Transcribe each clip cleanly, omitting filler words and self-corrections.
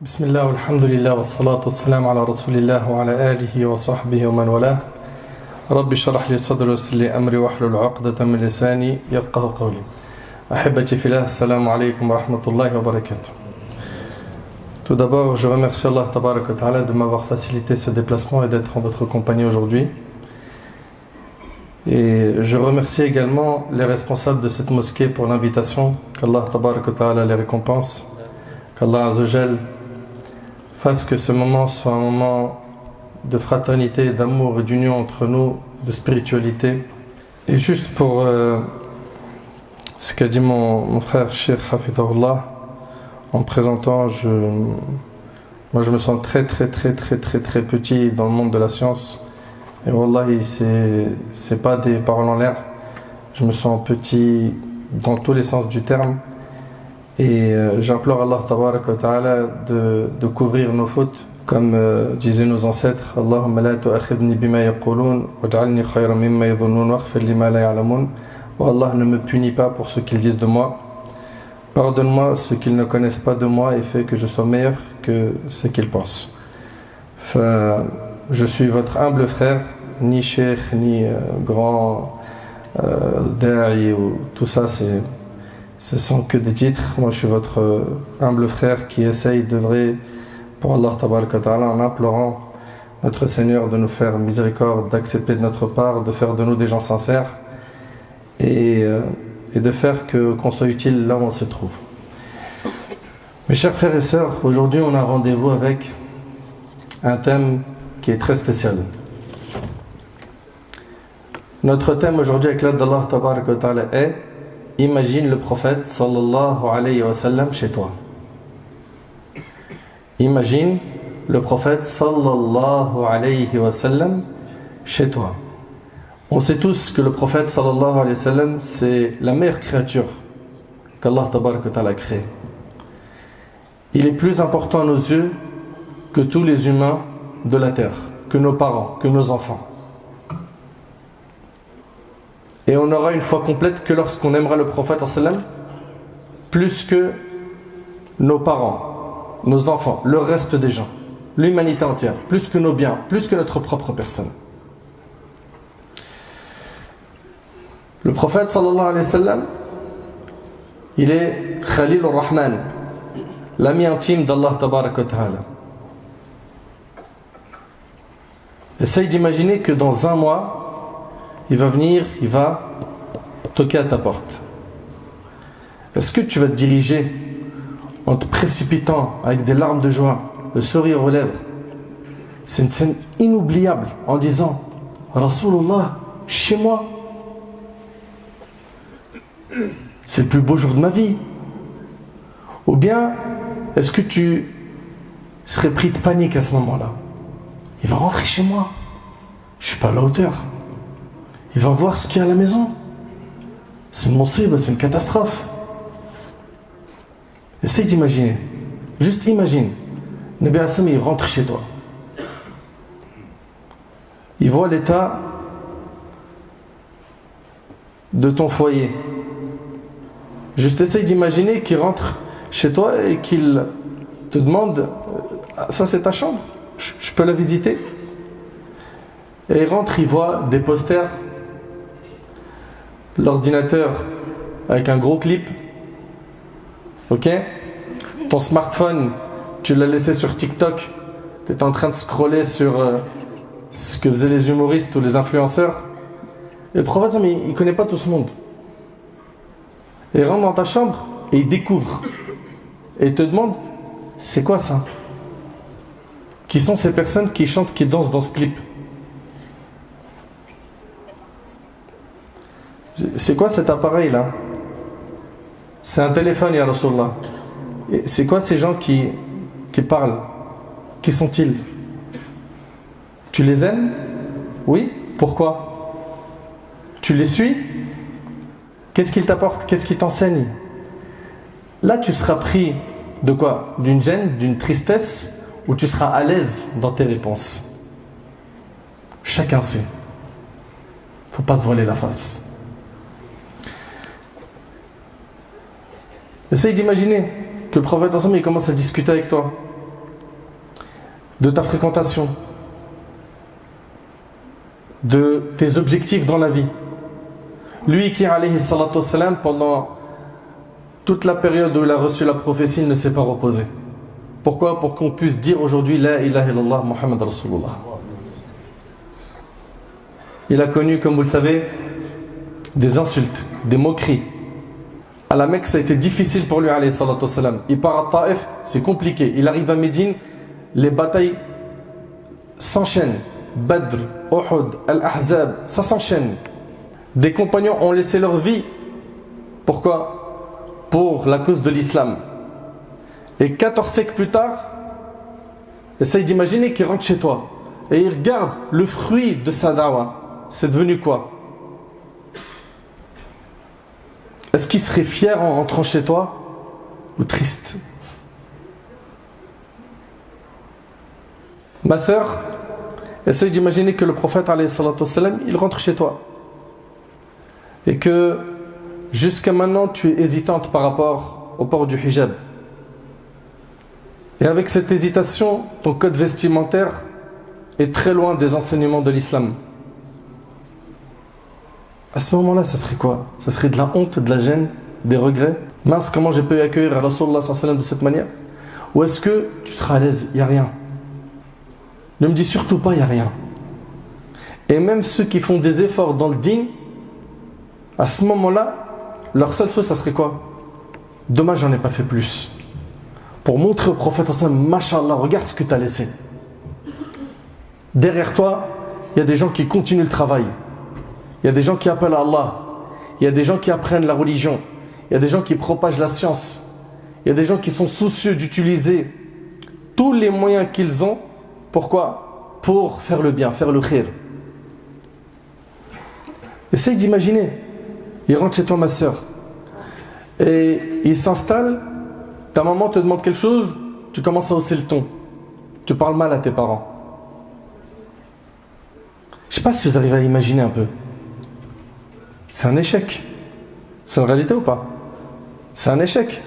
بسم الله والحمد لله والصلاة والسلام على رسول الله وعلى آله وصحبه ومن والاه رب اشرح لي صدري ويسر لي أمري واحلل عقدة من لساني يفقه قولي أحبتي في الله السلام عليكم ورحمة الله وبركاته. Tout d'abord, je remercie Allah Tabarak wa Ta'ala de m'avoir facilité ce déplacement et d'être en votre compagnie aujourd'hui. Et je remercie également les responsables de cette mosquée pour l'invitation. Qu'Allah Tabarak wa Ta'ala les récompense. Qu'Allah Azzawajal fasse que ce moment soit un moment de fraternité, d'amour et d'union entre nous, de spiritualité. Et juste pour ce qu'a dit mon frère Cheikh Hafidhahullah, en présentant, moi je me sens très petit dans le monde de la science. Et wallahi, c'est pas des paroles en l'air. Je me sens petit dans tous les sens du terme. Et j'implore Allah Tabarak wa Ta'ala de couvrir nos fautes, comme disaient nos ancêtres. Allahumma la tu'akhidhni bima yaqulun waj'alni khayran mimma yadhunnun waghfir lima la ya'lamun. Oh Allah, ne me punis pas pour ce qu'ils disent de moi. Pardonne-moi ce qu'ils ne connaissent pas de moi et fais que je sois meilleur que ce qu'ils pensent. Je suis votre humble frère, ni cheikh, ni grand da'i ou tout ça, ce sont que des titres. Moi je suis votre humble frère qui essaye d'œuvrer pour Allah Tabaraka wa Ta'ala en implorant notre Seigneur de nous faire miséricorde, d'accepter de notre part, de faire de nous des gens sincères et de faire qu'on soit utile là où on se trouve. Mes chers frères et sœurs, aujourd'hui on a rendez-vous avec un thème qui est très spécial. Notre thème aujourd'hui avec l'aide d'Allah Tabaraka wa Ta'ala est: imagine le prophète sallallahu alayhi wa sallam chez toi. Imagine le prophète sallallahu alayhi wa sallam chez toi. On sait tous que le prophète sallallahu alayhi wa sallam, c'est la meilleure créature qu'Allah Tabaraka wa Ta'ala a créée. Il est plus important à nos yeux que tous les humains de la terre, que nos parents, que nos enfants. Et on aura une foi complète que lorsqu'on aimera le prophète sallam plus que nos parents, nos enfants, le reste des gens, l'humanité entière, plus que nos biens, plus que notre propre personne. Le prophète sallallahu alayhi wa sallam, il est Khalil ar-Rahman, l'ami intime d'Allah Tabarak wa Ta'ala. Essaye d'imaginer que dans un mois, il va venir, il va toquer à ta porte. Est-ce que tu vas te diriger en te précipitant avec des larmes de joie, le sourire aux lèvres? C'est une scène inoubliable en disant Rasulullah, chez moi, c'est le plus beau jour de ma vie. Ou bien est-ce que tu serais pris de panique à ce moment-là? Il va rentrer chez moi, je suis pas à la hauteur. Il va voir ce qu'il y a à la maison. C'est une musiba, c'est une catastrophe. Essaye d'imaginer. Juste imagine. Nabi Assam, il rentre chez toi. Il voit l'état de ton foyer. Juste essaye d'imaginer qu'il rentre chez toi et qu'il te demande: ça c'est ta chambre, je peux la visiter? Et il rentre, il voit des posters, l'ordinateur avec un gros clip, ok? Ton smartphone, tu l'as laissé sur TikTok, tu es en train de scroller sur ce que faisaient les humoristes ou les influenceurs. Et le prophète, mais il ne connaît pas tout ce monde. Et il rentre dans ta chambre et il découvre. Et il te demande: c'est quoi ça? Qui sont ces personnes qui chantent, qui dansent dans ce clip? C'est quoi cet appareil là? C'est un téléphone, ya Rasulullah. C'est quoi ces gens qui parlent? Qui sont-ils? Tu les aimes? Oui. Pourquoi? Tu les suis? Qu'est-ce qu'ils t'apportent? Qu'est-ce qu'ils t'enseignent? Là tu seras pris de quoi? D'une gêne, d'une tristesse, ou tu seras à l'aise dans tes réponses? Chacun sait. Faut pas se voiler la face. Essaye d'imaginer que le prophète ensemble il commence à discuter avec toi. de ta fréquentation, de tes objectifs dans la vie. Lui qui, alayhi salatu wassalam, pendant toute la période où il a reçu la prophétie, il ne s'est pas reposé. Pourquoi? Pour qu'on puisse dire aujourd'hui La ilaha illallah Muhammad Rasulullah. Il a connu, comme vous le savez, des insultes, des moqueries. À la Mecque, ça a été difficile pour lui, alayhi salatu wassalam. Il part à Taïf, c'est compliqué. Il arrive à Médine, les batailles s'enchaînent. Badr, Uhud, Al-Ahzab, ça s'enchaîne. Des compagnons ont laissé leur vie. Pourquoi? Pour la cause de l'islam. Et 14 siècles plus tard, essaye d'imaginer qu'il rentre chez toi et il regarde le fruit de sa dawa. C'est devenu quoi? Est-ce qu'il serait fier en rentrant chez toi ou triste? Ma sœur, essaye d'imaginer que le prophète alayhi salatu wassalam, il rentre chez toi et que jusqu'à maintenant tu es hésitante par rapport au port du hijab. Et avec cette hésitation, ton code vestimentaire est très loin des enseignements de l'islam. À ce moment-là, ça serait quoi? Ça serait de la honte, de la gêne, des regrets? Mince, comment j'ai pu accueillir Rasulullah sallallahu alayhi wa sallam de cette manière? Ou est-ce que tu seras à l'aise? Il n'y a rien. Ne me dis surtout pas, il n'y a rien. Et même ceux qui font des efforts dans le din, à ce moment-là, leur seul souhait, ça serait quoi? Dommage, j'en ai pas fait plus. Pour montrer au prophète, Masha'Allah, regarde ce que tu as laissé. Derrière toi, il y a des gens qui continuent le travail. Il y a des gens qui appellent à Allah. Il y a des gens qui apprennent la religion. Il y a des gens qui propagent la science. Il y a des gens qui sont soucieux d'utiliser tous les moyens qu'ils ont. Pourquoi? Pour faire le bien, faire le khir. Essaye d'imaginer. Il rentre chez toi, ma soeur. Et il s'installe. Ta maman te demande quelque chose. Tu commences à hausser le ton. Tu parles mal à tes parents. Je ne sais pas si vous arrivez à imaginer un peu. C'est un échec. C'est une réalité ou pas? C'est un échec.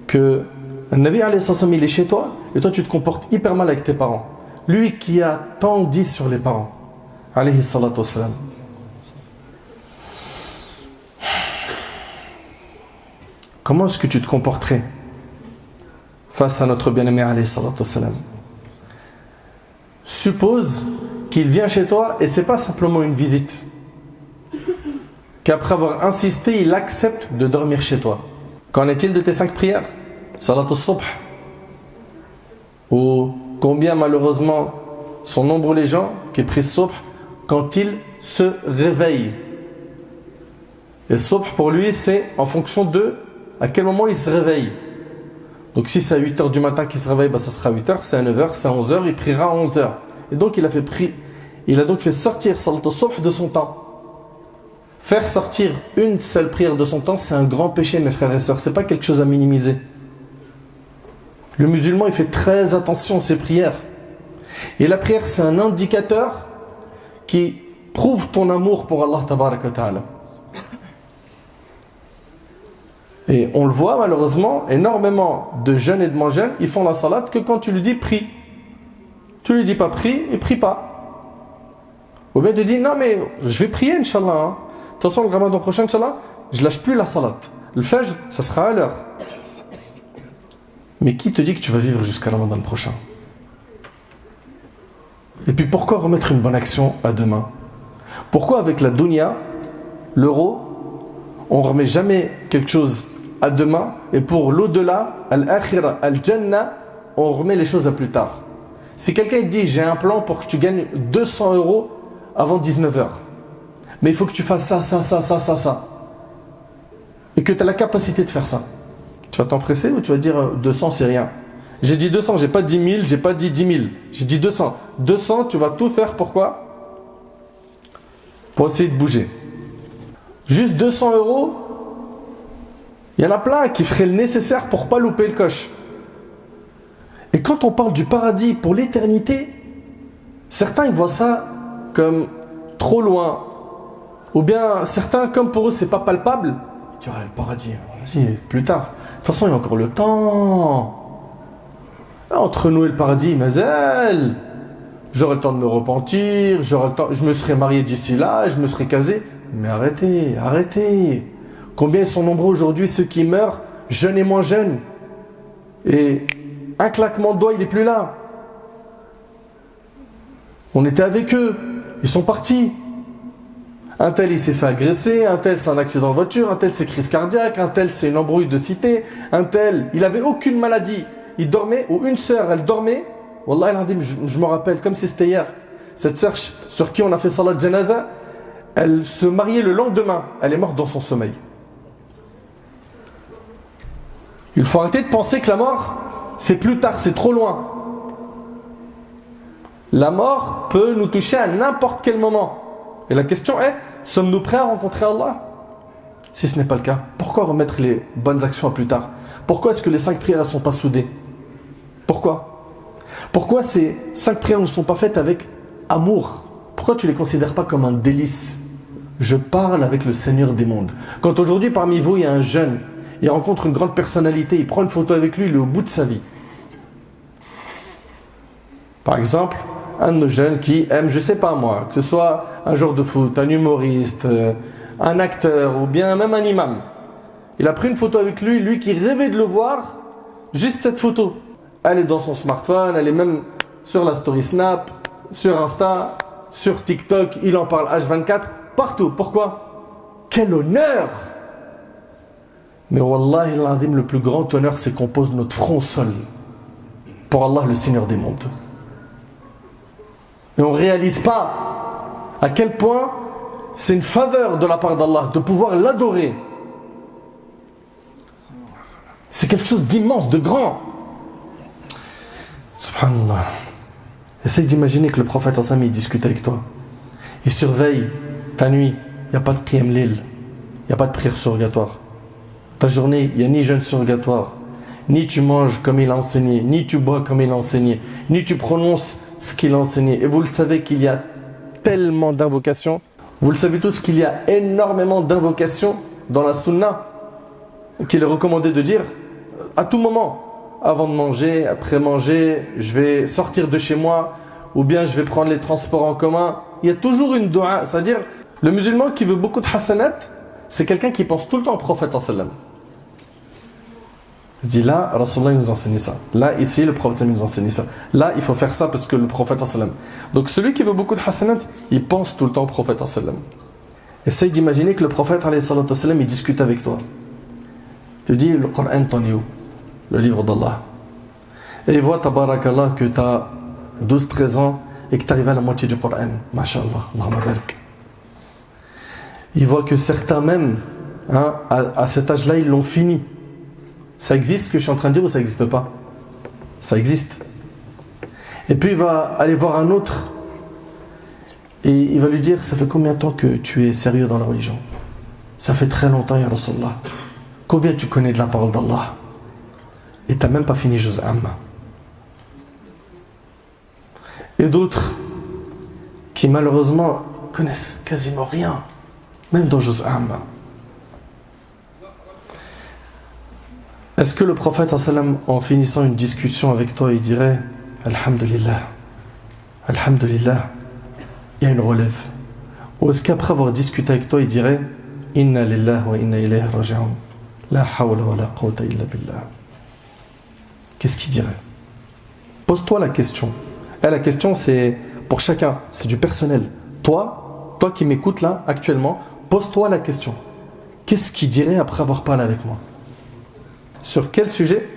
Que un Nabi alayhi salam, il est chez toi et toi tu te comportes hyper mal avec tes parents. Lui qui a tant dit sur les parents. Alayhi salatu wassalam. Comment est-ce que tu te comporterais face à notre bien-aimé alayhi salatu wassalam? Suppose qu'il vient chez toi et c'est pas simplement une visite. Qu'après avoir insisté, il accepte de dormir chez toi. Qu'en est-il de tes 5 prières? Salat al-subh. Ou combien malheureusement sont nombreux les gens qui prient subh quand ils se réveillent. Et subh pour lui c'est en fonction de à quel moment il se réveille. Donc si c'est à 8h du matin qu'il se réveille, ça sera à 8h, c'est à 9h, c'est à 11h, il priera à 11h. Et donc il a donc fait sortir Salat al-subh de son temps. Faire sortir une seule prière de son temps, c'est un grand péché, mes frères et sœurs. C'est pas quelque chose à minimiser. Le musulman, il fait très attention à ses prières. Et la prière, c'est un indicateur qui prouve ton amour pour Allah tabaraka wa ta'ala. Et on le voit malheureusement, énormément de jeunes et de moins jeunes, ils font la salat que quand tu lui dis prie. Tu lui dis pas prie, et prie pas. Ou bien tu dis non mais je vais prier Inch'Allah. Hein. De toute façon, le ramadan prochain, Inch'Allah, je lâche plus la salat. Le fajr, ça sera à l'heure. Mais qui te dit que tu vas vivre jusqu'à le ramadan prochain? Et puis pourquoi remettre une bonne action à demain? Pourquoi avec la dunya, l'euro, on ne remet jamais quelque chose à demain et pour l'au-delà, al-akhira, al-jannah, on remet les choses à plus tard? Si quelqu'un dit j'ai un plan pour que tu gagnes 200 € avant 19h, mais il faut que tu fasses ça. Et que tu as la capacité de faire ça. Tu vas t'empresser ou tu vas dire 200 c'est rien? J'ai dit 200, j'ai pas 10 000, j'ai pas dit 10 000. J'ai dit 200. 200, tu vas tout faire pourquoi? Pour essayer de bouger. Juste 200 €, il y en a plein qui feraient le nécessaire pour pas louper le coche. Et quand on parle du paradis pour l'éternité, certains ils voient ça comme trop loin. Ou bien certains, comme pour eux c'est pas palpable, ils disent le paradis, vas-y, plus tard. De toute façon, il y a encore le temps. Entre nous et le paradis, mais elle, j'aurai le temps de me repentir, je me serai marié d'ici là, je me serai casé. Mais arrêtez, arrêtez. Combien sont nombreux aujourd'hui ceux qui meurent, jeunes et moins jeunes. Et un claquement de doigts, il n'est plus là. On était avec eux, ils sont partis. Un tel il s'est fait agresser, un tel c'est un accident de voiture, un tel c'est crise cardiaque, un tel c'est une embrouille de cité, un tel il avait aucune maladie, il dormait, ou une sœur elle dormait, Wallah je me rappelle comme si c'était hier, cette sœur sur qui on a fait salat janaza, elle se mariait le lendemain, elle est morte dans son sommeil. Il faut arrêter de penser que la mort c'est plus tard, c'est trop loin. La mort peut nous toucher à n'importe quel moment. Et la question est, sommes-nous prêts à rencontrer Allah? Si ce n'est pas le cas, pourquoi remettre les bonnes actions à plus tard? Pourquoi est-ce que les 5 prières ne sont pas soudées? Pourquoi? Pourquoi ces 5 prières ne sont pas faites avec amour? Pourquoi tu ne les considères pas comme un délice? Je parle avec le Seigneur des mondes. Quand aujourd'hui parmi vous il y a un jeune, il rencontre une grande personnalité, il prend une photo avec lui, il est au bout de sa vie. Par exemple, un de nos jeunes qui aime, je sais pas moi, que ce soit un joueur de foot, un humoriste, un acteur ou bien même un imam. Il a pris une photo avec lui, lui qui rêvait de le voir, juste cette photo. Elle est dans son smartphone, elle est même sur la story Snap, sur Insta, sur TikTok, il en parle H24, partout. Pourquoi? Quel honneur! Mais wallahi l'azim, le plus grand honneur, c'est qu'on pose notre front au sol pour Allah, le Seigneur des mondes. Et on ne réalise pas à quel point c'est une faveur de la part d'Allah de pouvoir l'adorer. C'est quelque chose d'immense, de grand. Subhanallah. Essaye d'imaginer que le prophète il discute avec toi. Il surveille ta nuit. Il n'y a pas de qiyam lil. Il n'y a pas de prière surrogatoire. Ta journée, il n'y a ni jeûne surrogatoire. Ni tu manges comme il a enseigné. Ni tu bois comme il a enseigné. Ni tu prononces ce qu'il a enseigné. Et vous le savez qu'il y a tellement d'invocations. Vous le savez tous qu'il y a énormément d'invocations dans la sunna qu'il est recommandé de dire à tout moment. Avant de manger, après manger, je vais sortir de chez moi ou bien je vais prendre les transports en commun. Il y a toujours une dua. C'est-à-dire, le musulman qui veut beaucoup de hasanat, c'est quelqu'un qui pense tout le temps au prophète sallallahu alayhi wa sallam. Il dit là, Rasulullah nous enseigne ça. Là, ici, le prophète nous enseigne ça. Là, il faut faire ça parce que le prophète sallam. Donc celui qui veut beaucoup de hasanat, il pense tout le temps au prophète sallam. Essaye d'imaginer que le prophète sallam, il discute avec toi. Tu dis, le Coran t'en est où? Le livre d'Allah. Et il voit, tabarakallah, que tu as 12-13 ans et que tu arrives à la moitié du Coran. Masha'Allah, Allahumma barik. Il voit que certains même, à cet âge-là, ils l'ont fini. Ça existe ce que je suis en train de dire ou ça n'existe pas? Ça existe. Et puis il va aller voir un autre et il va lui dire, ça fait combien de temps que tu es sérieux dans la religion? Ça fait très longtemps, ya Rasulallah. Combien tu connais de la parole d'Allah? Et tu n'as même pas fini Juz Amma. Et d'autres qui malheureusement connaissent quasiment rien, même dans Juz Amma. Est-ce que le prophète sallam, en finissant une discussion avec toi, il dirait Alhamdulillah, Alhamdulillah, il y a une relève? Ou est-ce qu'après avoir discuté avec toi, il dirait Inna lillahi wa inna ilayhi raji'un, la hawla wa la quwwata illa billah? Qu'est-ce qu'il dirait? Pose-toi la question. Et la question, c'est pour chacun, c'est du personnel. Toi qui m'écoutes là, actuellement, pose-toi la question. Qu'est-ce qu'il dirait après avoir parlé avec moi? Sur quel sujet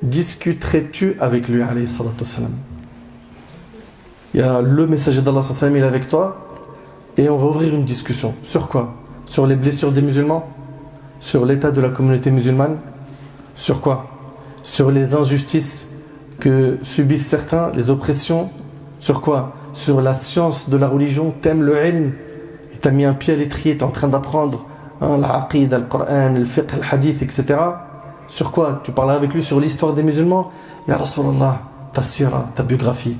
discuterais-tu avec lui, alayhi salatu wassalam? Il y a le messager d'Allah sallallahu alayhi wa sallam, il est avec toi et on va ouvrir une discussion. Sur quoi? Sur les blessures des musulmans? Sur l'état de la communauté musulmane? Sur quoi? Sur les injustices que subissent certains, les oppressions? Sur quoi? Sur la science de la religion? T'aimes le ilm? Et t'as mis un pied à l'étrier, t'es en train d'apprendre l'aqid, le Coran, le fiqh, le hadith, etc. Sur quoi? Tu parleras avec lui sur l'histoire des musulmans? Ya Rasulallah, ta sira, ta biographie,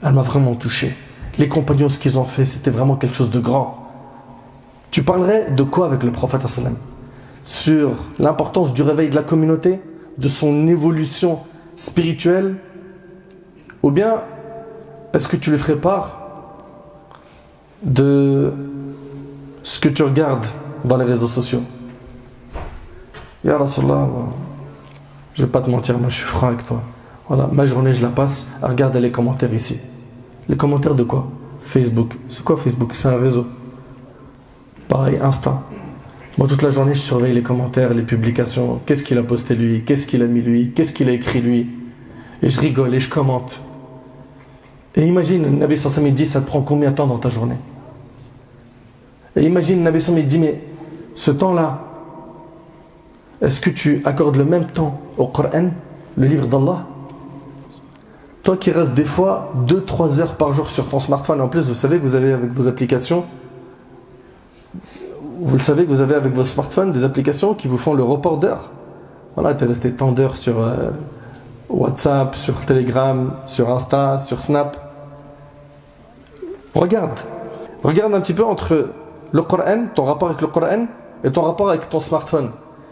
elle m'a vraiment touché. Les compagnons, ce qu'ils ont fait, c'était vraiment quelque chose de grand. Tu parlerais de quoi avec le prophète sallam? Sur l'importance du réveil de la communauté, de son évolution spirituelle, Ou bien, est-ce que tu lui ferais part de ce que tu regardes dans les réseaux sociaux? Ya Rasulallah, je vais pas te mentir, moi je suis franc avec toi. Voilà, ma journée je la passe à regarder les commentaires ici. Les commentaires de quoi? Facebook. C'est quoi Facebook? C'est un réseau. Pareil, Insta. Moi toute la journée je surveille les commentaires, les publications. Qu'est-ce qu'il a posté lui? Qu'est-ce qu'il a mis lui? Qu'est-ce qu'il a écrit lui? Et je rigole et je commente. Et imagine, le Nabi sallallahu alayhi wa sallam dit, ça te prend combien de temps dans ta journée? Et imagine, le Nabi sallallahu alayhi wa sallam dit, mais ce temps-là, est-ce que tu accordes le même temps au Coran, le livre d'Allah? Toi qui restes des fois 2-3 heures par jour sur ton smartphone, en plus vous savez que vous avez avec vos applications, vous le savez que vous avez avec vos smartphones des applications qui vous font le report d'heures. Voilà, tu es resté tant d'heures sur WhatsApp, sur Telegram, sur Insta, sur Snap. Regarde un petit peu entre le Coran, ton rapport avec le Coran et ton rapport avec ton smartphone.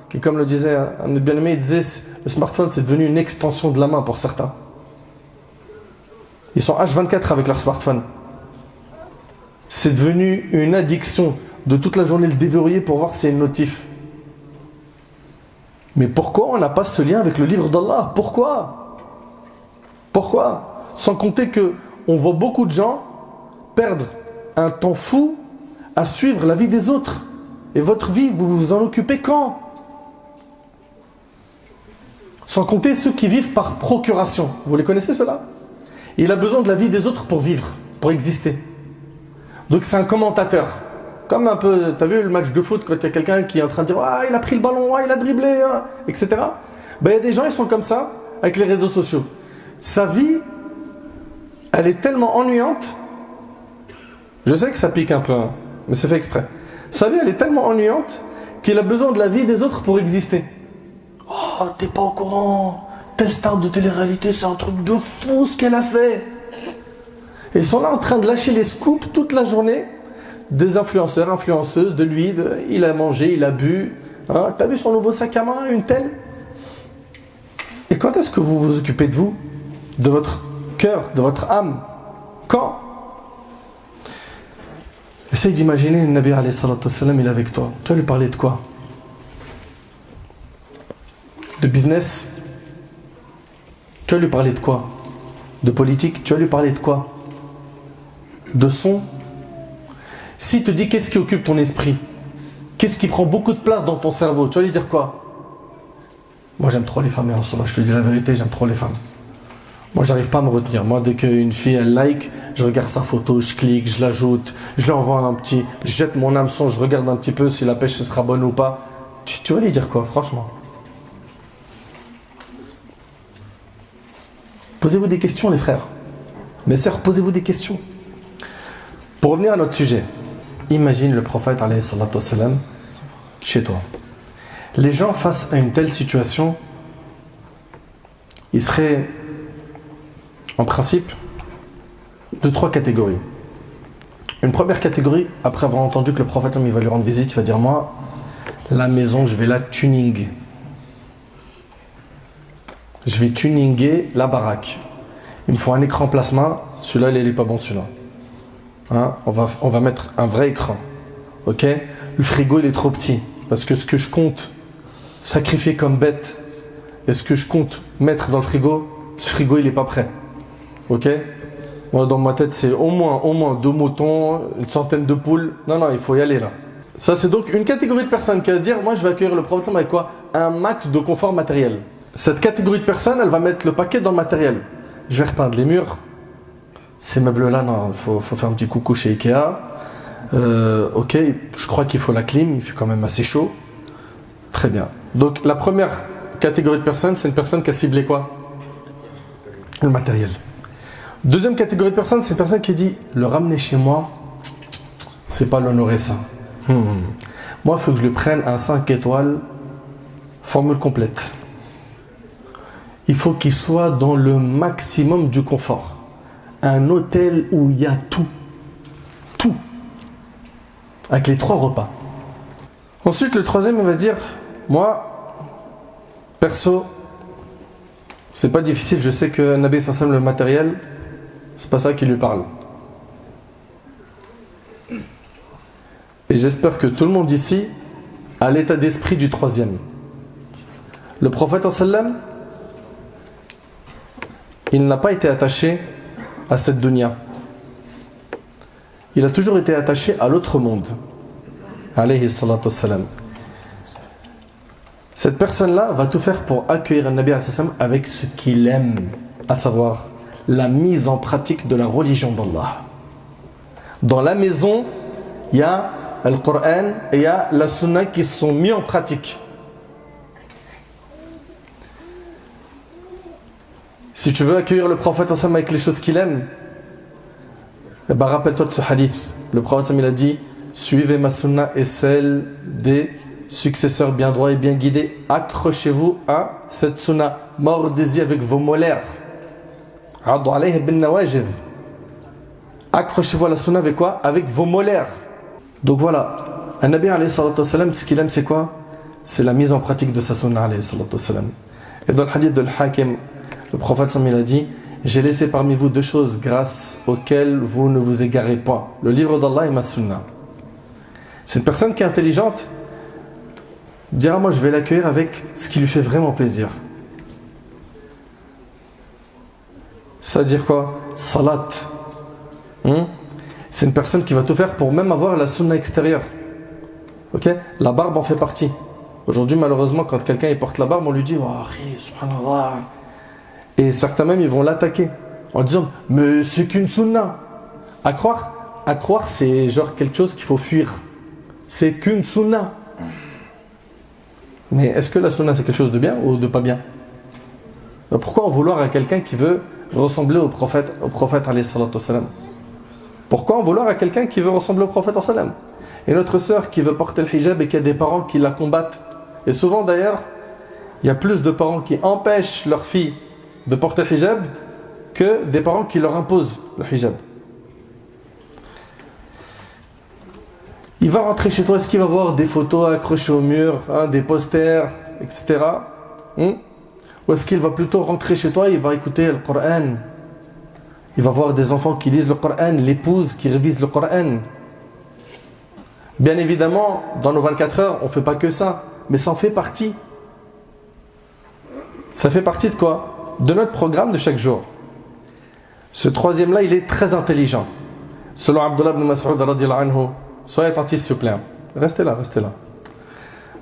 Qui, comme le disait un de mes bien-aimés, il disait le smartphone c'est devenu une extension de la main pour certains. Ils sont H24 avec leur smartphone. C'est devenu une addiction de toute la journée le déverrouiller pour voir s'il y a une notif. Mais pourquoi on n'a pas ce lien avec le livre d'Allah? Pourquoi? Sans compter que on voit beaucoup de gens perdre un temps fou à suivre la vie des autres. Et votre vie, vous vous en occupez quand? Sans compter ceux qui vivent par procuration. Vous les connaissez ceux-là? Il a besoin de la vie des autres pour vivre, pour exister. Donc c'est un commentateur. Comme un peu, t'as vu le match de foot quand il y a quelqu'un qui est en train de dire « Ah, il a pris le ballon, ah, il a dribblé, hein, etc. » Ben, il y a des gens, ils sont comme ça avec les réseaux sociaux. Sa vie, elle est tellement ennuyante. Je sais que ça pique un peu, hein, mais c'est fait exprès. Sa vie, elle est tellement ennuyante qu'il a besoin de la vie des autres pour exister. Oh, t'es pas au courant. Telle star de télé-réalité, c'est un truc de fou ce qu'elle a fait. Et ils sont là en train de lâcher les scoops toute la journée. Des influenceurs, influenceuses, de lui, il a mangé, il a bu. Hein, t'as vu son nouveau sac à main, une telle? Et quand est-ce que vous vous occupez de vous? De votre cœur, de votre âme? Quand? Essaye d'imaginer le Nabi alayhi salatu wassalam, il est avec toi. Tu vas lui parler de quoi? De business? Tu vas lui parler de quoi? De politique? Tu vas lui parler de quoi? De son? S'il te dit qu'est-ce qui occupe ton esprit, qu'est-ce qui prend beaucoup de place dans ton cerveau, tu vas lui dire quoi? Moi j'aime trop les femmes, ya Rasulallah, je te dis la vérité, j'aime trop les femmes. Moi j'arrive pas à me retenir. Moi dès qu'une fille elle like, je regarde sa photo, je clique, je l'ajoute, je lui envoie un petit, je jette mon hameçon, je regarde un petit peu si la pêche sera bonne ou pas. Tu vas lui dire quoi, franchement? Posez-vous des questions les frères. Mes sœurs, posez-vous des questions. Pour revenir à notre sujet, imagine le prophète alayhi salatu wassalam chez toi. Les gens face à une telle situation, ils seraient en principe de 3 catégories. Une première catégorie, après avoir entendu que le prophète il va lui rendre visite, il va dire moi, la maison je vais la tuning. Je vais tuninger la baraque. Il me faut un écran plasma. Celui-là, il n'est pas bon, celui-là. Hein, on va mettre un vrai écran. Ok? Le frigo, il est trop petit. Parce que ce que je compte sacrifier comme bête et ce que je compte mettre dans le frigo, ce frigo, il n'est pas prêt. Ok? Moi, dans ma tête, c'est au moins 2 moutons, une centaine de poules. Non, il faut y aller là. Ça, c'est donc une catégorie de personnes qui va dire moi, je vais accueillir le prophète avec quoi? Un max de confort matériel. Cette catégorie de personnes, elle va mettre le paquet dans le matériel. Je vais repeindre les murs. Ces meubles-là, non, il faut faire un petit coucou chez Ikea. Ok, je crois qu'il faut la clim, il fait quand même assez chaud. Très bien. Donc la première catégorie de personnes, c'est une personne qui a ciblé quoi? Le matériel. Deuxième catégorie de personnes, c'est une personne qui dit le ramener chez moi, c'est pas l'honorer ça. Moi, il faut que je lui prenne un 5 étoiles, formule complète. Il faut qu'il soit dans le maximum du confort. Un hôtel où il y a tout. Tout. Avec les 3 repas. Ensuite, le troisième, il va dire moi, perso, C'est pas difficile, je sais que Nabi sallam le matériel, c'est pas ça qui lui parle. Et j'espère que tout le monde ici a l'état d'esprit du troisième. Le prophète sallam, il n'a pas été attaché à cette dunya. Il a toujours été attaché à l'autre monde. Alayhi salatu wassalam. Cette personne-là va tout faire pour accueillir un Nabi avec ce qu'il aime, à savoir la mise en pratique de la religion d'Allah. Dans la maison, il y a le Coran et il y a la Sunna qui sont mis en pratique. Si tu veux accueillir le prophète avec les choses qu'il aime, eh ben rappelle-toi de ce hadith. Le prophète il a dit: suivez ma Sunna et celle des successeurs bien droits et bien guidés. Accrochez-vous à cette Sunna. Mordez-y avec vos molaires. Accrochez-vous à la Sunna avec quoi? Avec vos molaires. Donc voilà, un Nabi alayhi salatu wassalam, ce qu'il aime c'est quoi? C'est la mise en pratique de sa Sunna alayhi salatu wassalam. Et dans le hadith de l'Hakim, le prophète il a dit: j'ai laissé parmi vous deux choses grâce auxquelles vous ne vous égarez point, le livre d'Allah et ma Sunna. C'est une personne qui est intelligente, dira: moi je vais l'accueillir avec ce qui lui fait vraiment plaisir. Ça veut dire quoi? Salat. C'est une personne qui va tout faire pour même avoir la sunna extérieure. Ok? La barbe en fait partie. Aujourd'hui, malheureusement, quand quelqu'un porte la barbe, on lui dit: oh, subhanallah. Et certains même, ils vont l'attaquer en disant: mais c'est qu'une sunna. À croire, c'est genre quelque chose qu'il faut fuir. C'est qu'une sunna. Mais est-ce que la sunna c'est quelque chose de bien ou de pas bien? Pourquoi en vouloir à quelqu'un qui veut ressembler au prophète alayhi salatu wassalam? Pourquoi en vouloir à quelqu'un qui veut ressembler au prophète sallallahu alayhi wa sallam? Et notre sœur qui veut porter le hijab et qui a des parents qui la combattent. Et souvent d'ailleurs, il y a plus de parents qui empêchent leurs filles de porter le hijab que des parents qui leur imposent le hijab. Il va rentrer chez toi, est-ce qu'il va voir des photos accrochées au mur, des posters, etc. Ou est-ce qu'il va plutôt rentrer chez toi et il va écouter le Coran? Il va voir des enfants qui lisent le Coran, l'épouse qui révise le Coran. Bien évidemment, dans nos 24 heures, on ne fait pas que ça, mais ça en fait partie. Ça fait partie de quoi? De notre programme de chaque jour. Ce troisième-là, il est très intelligent. Selon Abdullah ibn Mas'ud radiyallahu anhu, soyez attentifs s'il vous plaît. Restez là.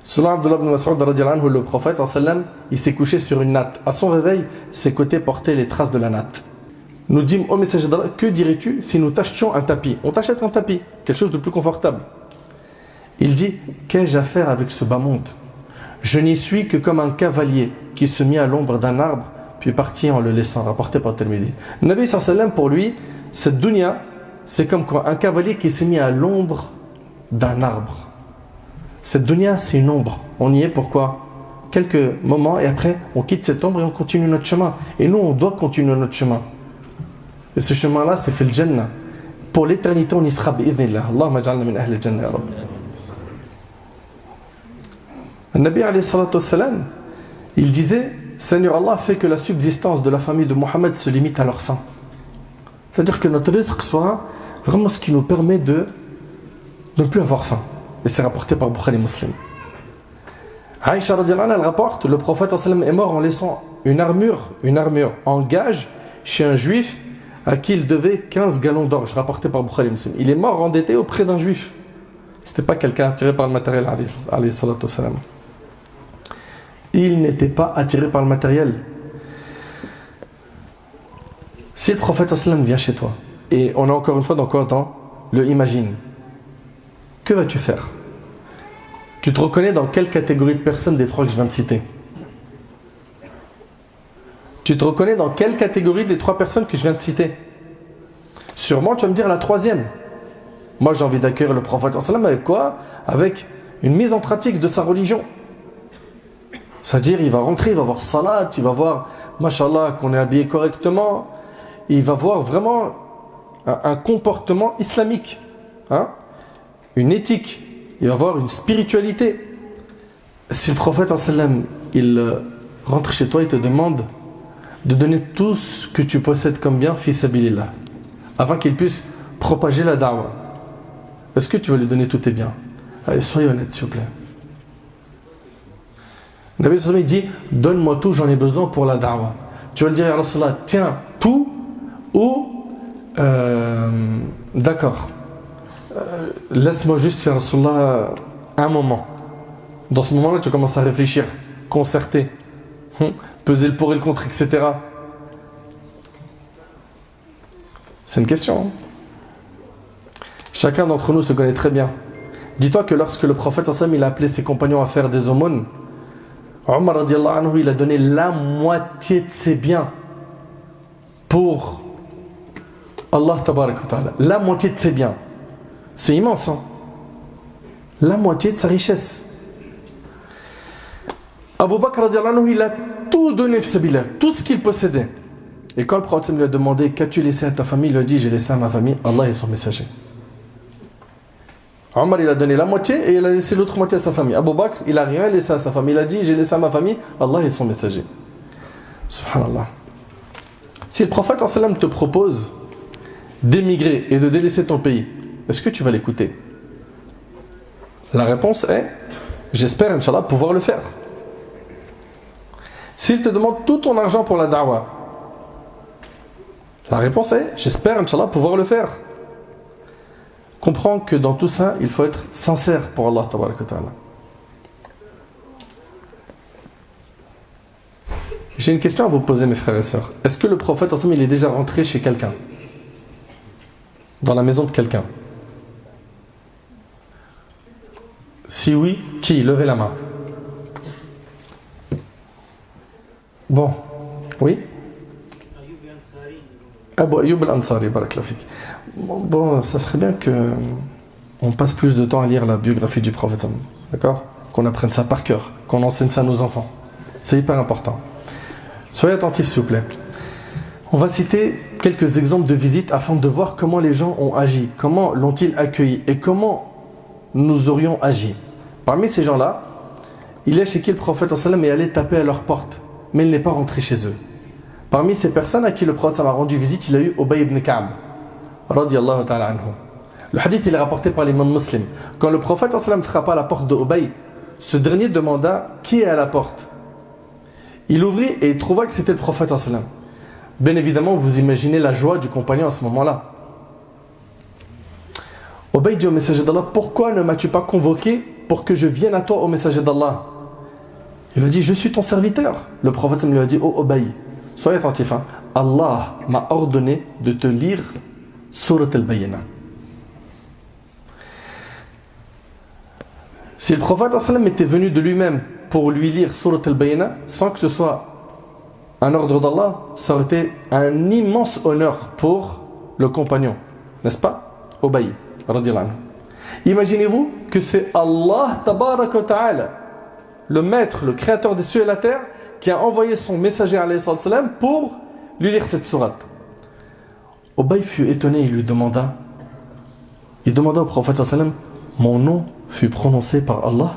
Selon Abdullah ibn Mas'ud radiyallahu anhu, le prophète sallallahu alayhi wa sallam, il s'est couché sur une natte. À son réveil, ses côtés portaient les traces de la natte. Nous dîmes: ô messager d'Allah, que dirais-tu si nous t'achetions un tapis? On t'achète un tapis, quelque chose de plus confortable. Il dit: qu'ai-je à faire avec ce bas monde? Je n'y suis que comme un cavalier qui se mit à l'ombre d'un arbre puis partit en le laissant, rapporté par Tirmidhi. Le Nabi sallallahu alayhi wa sallam, pour lui, cette dunya, c'est comme quoi un cavalier qui s'est mis à l'ombre d'un arbre. Cette dunya, c'est une ombre. On y est pourquoi? Quelques moments et après, on quitte cette ombre et on continue notre chemin. Et nous, on doit continuer notre chemin. Et ce chemin-là, c'est fait le Jannah. Pour l'éternité, on y sera bi'idhnillah. Allahumma ja'alna min ahli al-Jannah, ya Rabbi. Le Nabi alayhi salatu wassalam, il disait: Seigneur Allah fait que la subsistance de la famille de Mohammed se limite à leur faim. C'est-à-dire que notre rizq soit vraiment ce qui nous permet de ne plus avoir faim. Et c'est rapporté par Bukhari Muslim. Aïcha radiyallahu anha, elle rapporte: le prophète sallam est mort en laissant une armure en gage chez un juif à qui il devait 15 gallons d'orge, rapporté par Bukhari Muslim. Il est mort endetté auprès d'un juif. C'était pas quelqu'un attiré par le matériel, alayhi salatu wassalam. Il n'était pas attiré par le matériel. Si le prophète sallam vient chez toi, et on est encore une fois dans le imagine, que vas-tu faire? Tu te reconnais dans quelle catégorie de personnes des trois que je viens de citer? Tu te reconnais dans quelle catégorie des trois personnes que je viens de citer? Sûrement tu vas me dire la troisième. Moi j'ai envie d'accueillir le prophète sallam avec quoi? Avec une mise en pratique de sa religion. C'est-à-dire il va rentrer, il va voir salat, il va voir, mashallah, qu'on est habillé correctement, il va voir vraiment un comportement islamique, une éthique, il va voir une spiritualité. Si le prophète sallam il rentre chez toi, il te demande: de donner tout ce que tu possèdes comme bien, fi sabilillah, afin qu'il puisse propager la da'wah. Est-ce que tu veux lui donner tous tes biens? Allez, soyez honnête, s'il vous plaît. Le Nabi sallallahu alayhi wa sallam dit, donne-moi tout, j'en ai besoin pour la da'wah. Tu vas le dire à Rasulallah, tiens, tout, ou d'accord, laisse-moi juste, ya Rasulallah, un moment. Dans ce moment-là, tu commences à réfléchir, concerter, peser le pour et le contre, etc. C'est une question. Chacun d'entre nous se connaît très bien. Dis-toi que lorsque le prophète sallallahu alayhi wa sallam, il a appelé ses compagnons à faire des aumônes, Omar radiallahu anhu, il a donné la moitié de ses biens pour Allah tabarak wa ta'ala. La moitié de ses biens. C'est immense, hein? La moitié de sa richesse. Abu Bakr radiallahu anhu, il a tout donné, tout ce qu'il possédait. Et quand le prophète lui a demandé, qu'as-tu laissé à ta famille, il a dit, j'ai laissé à ma famille Allah et son messager. Omar, il a donné la moitié et il a laissé l'autre moitié à sa famille. Abu Bakr, il n'a rien laissé à sa famille. Il a dit, j'ai laissé à ma famille Allah et son messager. Subhanallah. Si le prophète sallam te propose d'émigrer et de délaisser ton pays, est-ce que tu vas l'écouter? La réponse est, j'espère, Inch'Allah, pouvoir le faire. S'il te demande tout ton argent pour la da'wah, la réponse est, j'espère, Inch'Allah, pouvoir le faire. Comprends que dans tout ça, il faut être sincère pour Allah tabaraka wa ta'ala. J'ai une question à vous poser, mes frères et sœurs. Est-ce que le prophète, il est déjà rentré chez quelqu'un? Dans la maison de quelqu'un? Si oui, qui? Levez la main. Bon, oui? Abu Ayyub al-Ansari, barakallahu fik. Bon, ça serait bien qu'on passe plus de temps à lire la biographie du prophète, d'accord? Qu'on apprenne ça par cœur, qu'on enseigne ça à nos enfants. C'est hyper important. Soyez attentifs, s'il vous plaît. On va citer quelques exemples de visites afin de voir comment les gens ont agi, comment l'ont-ils accueilli et comment nous aurions agi. Parmi ces gens-là, il est chez qui le prophète sallam est allé taper à leur porte, mais il n'est pas rentré chez eux. Parmi ces personnes à qui le prophète a rendu visite, il a eu Ubay ibn Ka'b, radiyallahu ta'ala anhu. Le hadith il est rapporté par l'imam Muslim. Quand le prophète sallam frappa à la porte de Ubay, ce dernier demanda qui est à la porte. Il ouvrit et il trouva que c'était le prophète sallam. Bien évidemment, vous imaginez la joie du compagnon à ce moment-là. Ubay dit au messager d'Allah, pourquoi ne m'as-tu pas convoqué pour que je vienne à toi au messager d'Allah? Il a dit, je suis ton serviteur. Le prophète lui a dit, oh Ubay, soyez attentif, hein. Allah m'a ordonné de te lire Surat al-Bayyinah. Si le prophète était venu de lui-même pour lui lire Surat al-Bayyinah, sans que ce soit un ordre d'Allah, ça aurait été un immense honneur pour le compagnon, n'est-ce pas? Ubay, radiyallahu anhu. Imaginez-vous que c'est Allah tabaraka wa ta'ala, le maître, le créateur des cieux et la terre, qui a envoyé son messager alayhi salam pour lui lire cette sourate. Ubay fut étonné, il demanda au prophète sallam, mon nom fut prononcé par Allah?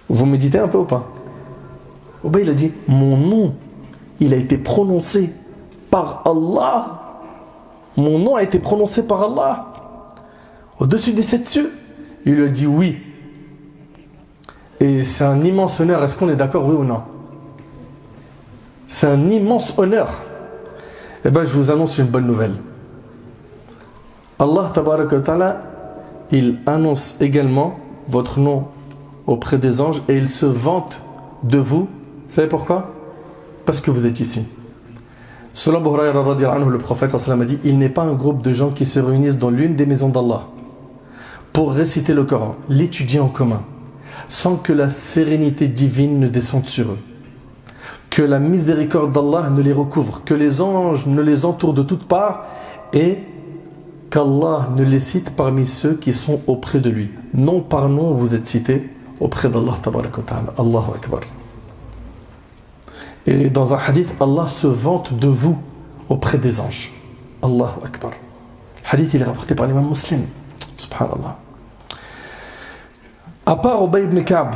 Vous méditez un peu ou pas? Ubay il a dit, mon nom, il a été prononcé par Allah. Mon nom a été prononcé par Allah au-dessus des sept cieux. Il lui a dit oui. Et c'est un immense honneur. Est-ce qu'on est d'accord, oui ou non? C'est un immense honneur. Eh bien, je vous annonce une bonne nouvelle. Allah tabaraka wa ta'ala, il annonce également votre nom auprès des anges et il se vante de vous. Vous savez pourquoi? Parce que vous êtes ici. Selon Abu Hurayra radiyallahu anhu, le prophète sallallahu alayhi wa sallam a dit, il n'est pas un groupe de gens qui se réunissent dans l'une des maisons d'Allah pour réciter le Coran, l'étudier en commun, sans que la sérénité divine ne descende sur eux, que la miséricorde d'Allah ne les recouvre, que les anges ne les entourent de toutes parts et qu'Allah ne les cite parmi ceux qui sont auprès de lui. Non par nom vous êtes cités auprès d'Allah tabaraka wa ta'ala. Allahu Akbar. Et dans un hadith, Allah se vante de vous auprès des anges. Allahu Akbar. Le hadith il est rapporté par l'imam Muslim. Subhanallah. À part Ubay ibn Ka'b,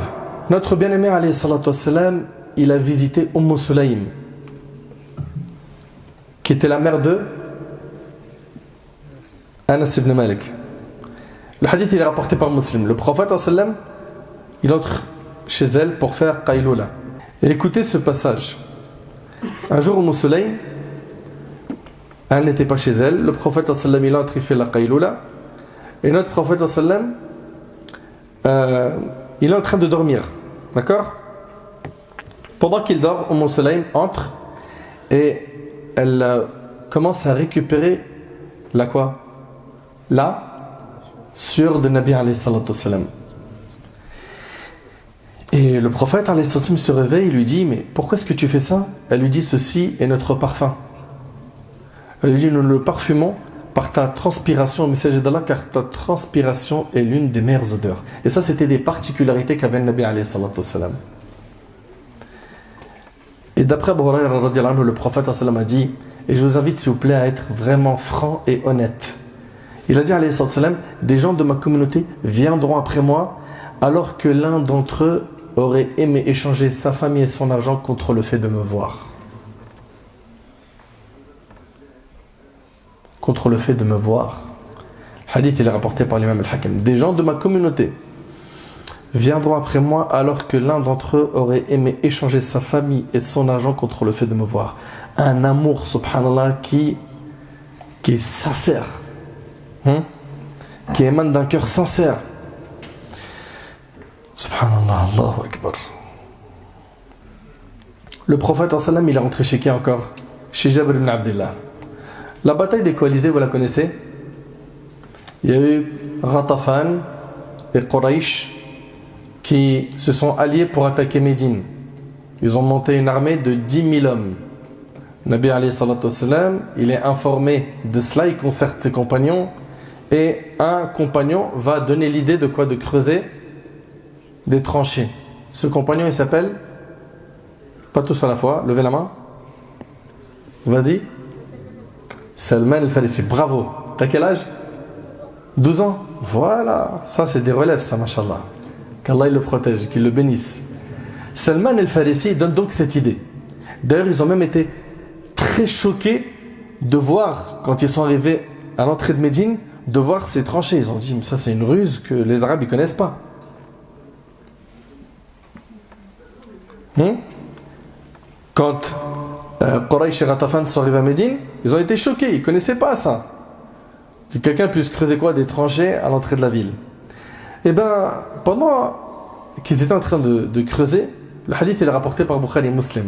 notre bien-aimé alayhi salatu wassalam, il a visité Sulaym, qui était la mère de Anas ibn Malik. Le hadith il est rapporté par Muslim. Le prophète sallam, il entre chez elle pour faire Qayloula. Et écoutez ce passage. Un jour, Sulaym, elle n'était pas chez elle. Le prophète sallam, il entre, il fait la Qayloula. Et notre prophète sallam, il est en train de dormir. D'accord? Pendant qu'il dort, Sulaym entre et elle commence à récupérer la quoi? La sueur de Nabi alayhi salatu wassalam. Et le prophète alayhi salatu wassalam se réveille et lui dit: mais pourquoi est-ce que tu fais ça? Elle lui dit: ceci est notre parfum. Elle lui dit: nous le parfumons par ta transpiration, messager d'Allah, car ta transpiration est l'une des meilleures odeurs. Et ça, c'était des particularités qu'avait le Nabi alayhi salatu wassalam. Et d'après Abu Hurayra radiyallahu anhu, le prophète sallallahu alayhi wa sallam a dit, et je vous invite s'il vous plaît à être vraiment franc et honnête. Il a dit alayhi salatu wassalam: des gens de ma communauté viendront après moi alors que l'un d'entre eux aurait aimé échanger sa famille et son argent contre le fait de me voir. Contre le fait de me voir. Le hadith il est rapporté par l'imam al-Hakim. Des gens de ma communauté viendront après moi alors que l'un d'entre eux aurait aimé échanger sa famille et son argent contre le fait de me voir. Un amour, subhanallah, qui est sincère, qui émane d'un cœur sincère. Subhanallah, Allahu Akbar. Le prophète sallam, il est rentré chez qui encore? Chez Jabir ibn Abdullah. La bataille des coalisés, vous la connaissez? Il y a eu Ghatafan et Quraysh qui se sont alliés pour attaquer Médine. Ils ont monté une armée de 10 000 hommes. Nabi alayhi salatu wassalam, il est informé de cela, il concerte ses compagnons et un compagnon va donner l'idée de quoi? De creuser des tranchées. Ce compagnon il s'appelle, pas tous à la fois, levez la main. Vas-y. Salman al-Farisi, bravo. T'as quel âge? 12 ans. Voilà, ça c'est des relèves ça, mashallah. Qu'Allah il le protège, qu'il le bénisse. Salman al-Farisi donne donc cette idée. D'ailleurs ils ont même été très choqués de voir, quand ils sont arrivés à l'entrée de Médine, de voir ces tranchées. Ils ont dit, mais ça c'est une ruse que les Arabes ils connaissent pas. Quand Quraysh et Ghatafan sont arrivés à Médine, ils ont été choqués, ils ne connaissaient pas ça. Que quelqu'un puisse creuser quoi? Des tranchées à l'entrée de la ville. Et bien, pendant qu'ils étaient en train de creuser, le hadith il est rapporté par Bukhari et Muslim.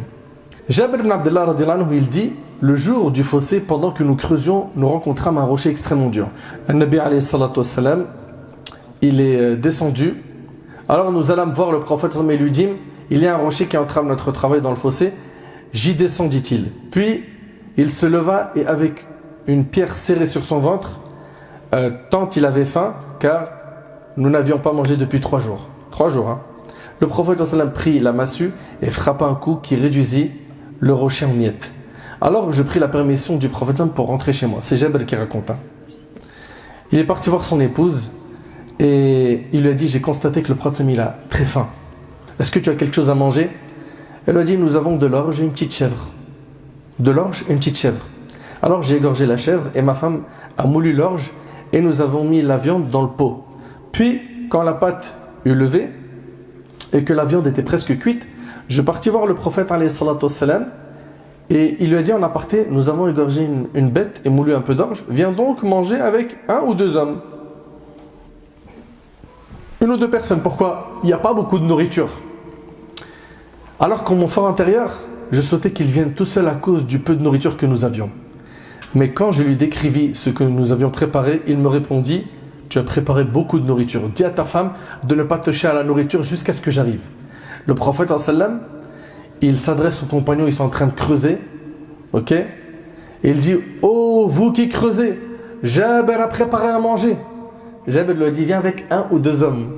Jabir ibn Abdullah radiyallahu anhu, il dit: le jour du fossé, pendant que nous creusions, nous rencontrâmes un rocher extrêmement dur. Le Nabi alayhi salatu wassalam, il est descendu. Alors nous allâmes voir le prophète et lui dîmes: il y a un rocher qui entrave notre travail dans le fossé. J'y descends, dit-il. Puis il se leva et avec une pierre serrée sur son ventre, tant il avait faim, car nous n'avions pas mangé depuis 3 jours. 3 jours, hein. Le prophète sallam prit la massue et frappa un coup qui réduisit le rocher en miettes. Alors je pris la permission du prophète sallam pour rentrer chez moi. C'est Jabir qui raconte. Il est parti voir son épouse et il lui a dit: j'ai constaté que le prophète sallam il a très faim. Est-ce que tu as quelque chose à manger? Elle lui a dit: nous avons de l'orge et une petite chèvre. De l'orge et une petite chèvre. Alors j'ai égorgé la chèvre et ma femme a moulu l'orge et nous avons mis la viande dans le pot. Puis quand la pâte eut levé et que la viande était presque cuite, je partis voir le prophète alayhi salatu wassalam et il lui a dit en aparté: nous avons égorgé une bête et moulu un peu d'orge, viens donc manger avec 1 ou 2 hommes. 1 ou 2 personnes. Pourquoi? Il n'y a pas beaucoup de nourriture. Alors qu'en mon fort intérieur, je souhaitais qu'il vienne tout seul à cause du peu de nourriture que nous avions. Mais quand je lui décrivis ce que nous avions préparé, il me répondit: tu as préparé beaucoup de nourriture. Dis à ta femme de ne pas toucher à la nourriture jusqu'à ce que j'arrive. Le prophète sallam, il s'adresse aux compagnons, ils sont en train de creuser. Ok? Et il dit: oh, vous qui creusez, Jabir a préparé à manger. Jabir lui a dit: viens avec 1 ou 2 hommes.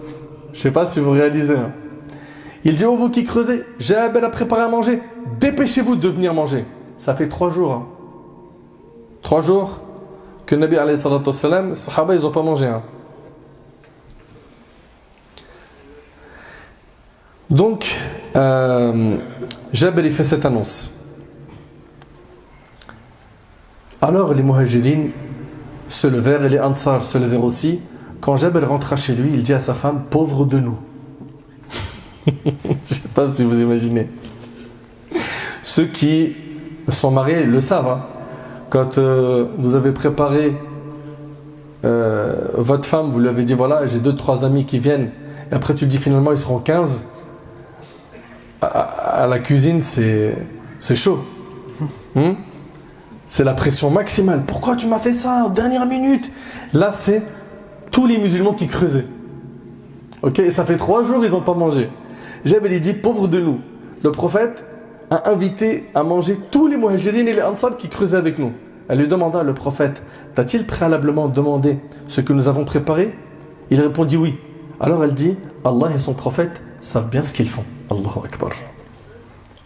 Je ne sais pas si vous réalisez. Il dit: oh, vous qui creusez, Jabir a préparé à manger. Dépêchez-vous de venir manger. Ça fait 3 jours. 3 jours que Nabi alayhi salatu wassalam, les Sahaba, ils n'ont pas mangé. Donc, Jabir il fait cette annonce. Alors les muhajirines se levèrent et les ansar se levèrent aussi. Quand Jabir rentra chez lui, il dit à sa femme, pauvre de nous. Je ne sais pas si vous imaginez. Ceux qui sont mariés le savent. Hein. Quand vous avez préparé votre femme, vous lui avez dit voilà, j'ai 2-3 amis qui viennent, et après tu dis finalement ils seront 15. À la cuisine, c'est chaud. C'est la pression maximale. Pourquoi tu m'as fait ça en dernière minute? Là, c'est tous les musulmans qui creusaient. Ok, et ça fait 3 jours, ils n'ont pas mangé. Jabir il dit, pauvre de nous. Le prophète a invité à manger tous les muhajirines et les ansar qui creusaient avec nous. Elle lui demanda, le prophète, t'a-t-il préalablement demandé ce que nous avons préparé? Il répondit oui. Alors elle dit, Allah et son prophète savent bien ce qu'ils font. Allahu Akbar.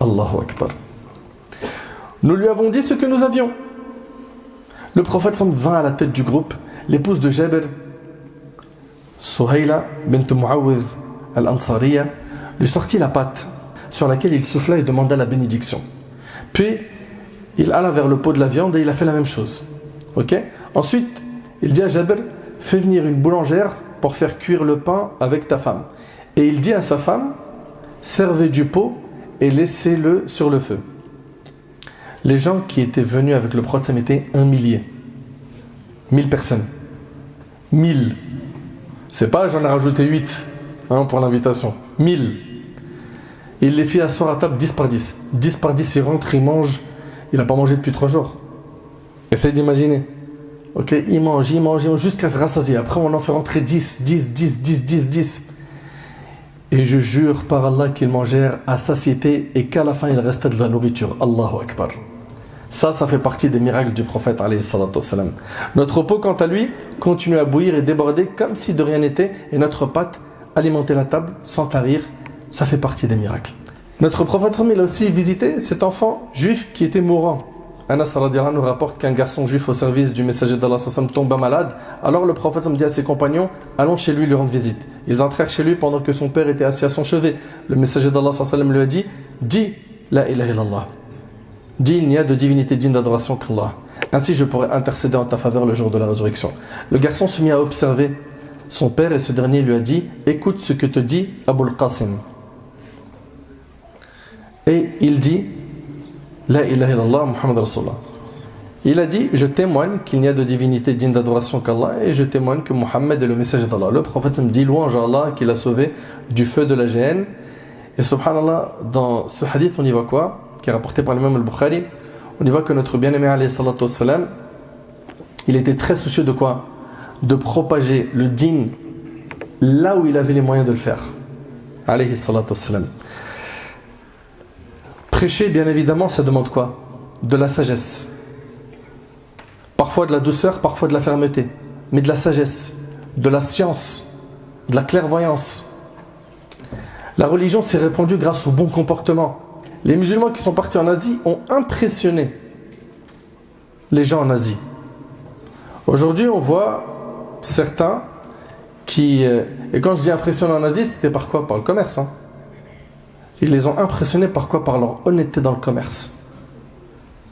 Allahu Akbar. Nous lui avons dit ce que nous avions. Le prophète vint à la tête du groupe. L'épouse de Jabir, Suhayla bint Muawidh al-Ansariya, lui sortit la pâte sur laquelle il souffla et demanda la bénédiction. Puis, il alla vers le pot de la viande et il a fait la même chose. Ok? Ensuite, il dit à Jabir, fais venir une boulangère pour faire cuire le pain avec ta femme. Et il dit à sa femme, servez du pot et laissez-le sur le feu. Les gens qui étaient venus avec le prophète étaient 1 millier. 1000 personnes. 1000. C'est pas j'en ai rajouté 8 pour l'invitation. 1000. Il les fit asseoir à table 10 par 10. 10 par 10, il rentre, il mange. Il n'a pas mangé depuis 3 jours. Essaye d'imaginer. Ok, il mange jusqu'à se rassasier. Après, on en fait rentrer 10. Et je jure par Allah qu'ils mangèrent à satiété et qu'à la fin, il restait de la nourriture. Allahu Akbar. Ça fait partie des miracles du prophète alayhi salatu wassalam. Notre pot, quant à lui, continue à bouillir et déborder comme si de rien n'était. Et notre pâte alimentait la table sans tarir. Ça fait partie des miracles. Notre prophète, il a aussi visité cet enfant juif qui était mourant. Anas radhiyallahu anhu nous rapporte qu'un garçon juif au service du messager d'Allah tomba malade. Alors le prophète dit à ses compagnons, allons chez lui rendre visite. Ils entrèrent chez lui pendant que son père était assis à son chevet. Le messager d'Allah lui a dit, dis la ilaha illallah. Dis, il n'y a de divinité digne d'adoration qu'Allah. Ainsi je pourrai intercéder en ta faveur le jour de la résurrection. Le garçon se mit à observer son père et ce dernier lui a dit, écoute ce que te dit Abul Qasim. Et il dit, la ilaha illallah Muhammad Rasulullah. Il a dit, je témoigne qu'il n'y a de divinité digne d'adoration qu'Allah et je témoigne que Muhammad est le messager d'Allah. Le prophète me dit, louange à Allah qui l'a sauvé du feu de la géhenne. Et subhanallah, dans ce hadith, on y voit quoi? Qui est rapporté par l'imam al-Bukhari. On y voit que notre bien-aimé alayhi salatu wassalam, il était très soucieux de quoi? De propager le din là où il avait les moyens de le faire. Alayhi salatu wassalam. Prêcher, bien évidemment, ça demande quoi? De la sagesse. Parfois de la douceur, parfois de la fermeté. Mais de la sagesse, de la science, de la clairvoyance. La religion s'est répandue grâce au bon comportement. Les musulmans qui sont partis en Asie ont impressionné les gens en Asie. Aujourd'hui, on voit certains qui... Et quand je dis impressionné en Asie, c'était par quoi? Par le commerce. Ils les ont impressionnés par quoi? Par leur honnêteté dans le commerce.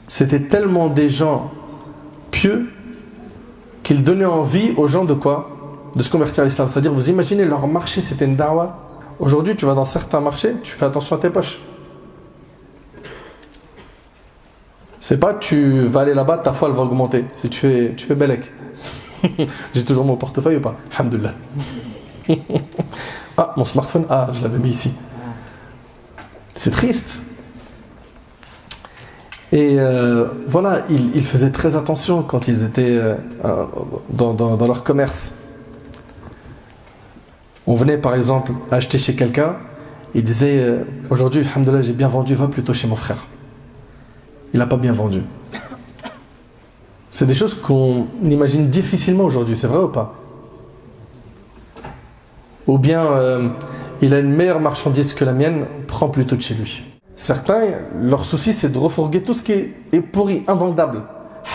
C'était tellement des gens pieux qu'ils donnaient envie aux gens de quoi? De se convertir à l'islam. C'est-à-dire, vous imaginez, leur marché, c'était une da'wa. Aujourd'hui, tu vas dans certains marchés, tu fais attention à tes poches. C'est pas tu vas aller là-bas, ta foi elle va augmenter. C'est tu fais bellec. J'ai toujours mon portefeuille ou pas? Alhamdoulilah. Ah, mon smartphone, je l'avais mis ici. C'est triste. Et voilà, ils faisaient très attention quand ils étaient dans leur commerce. On venait par exemple acheter chez quelqu'un, il disait aujourd'hui, alhamdoulilah, j'ai bien vendu, va plutôt chez mon frère. Il n'a pas bien vendu. C'est des choses qu'on imagine difficilement aujourd'hui, c'est vrai ou pas? Ou bien il a une meilleure marchandise que la mienne, prends plutôt de chez lui. Certains, leur souci c'est de refourguer tout ce qui est pourri, invendable.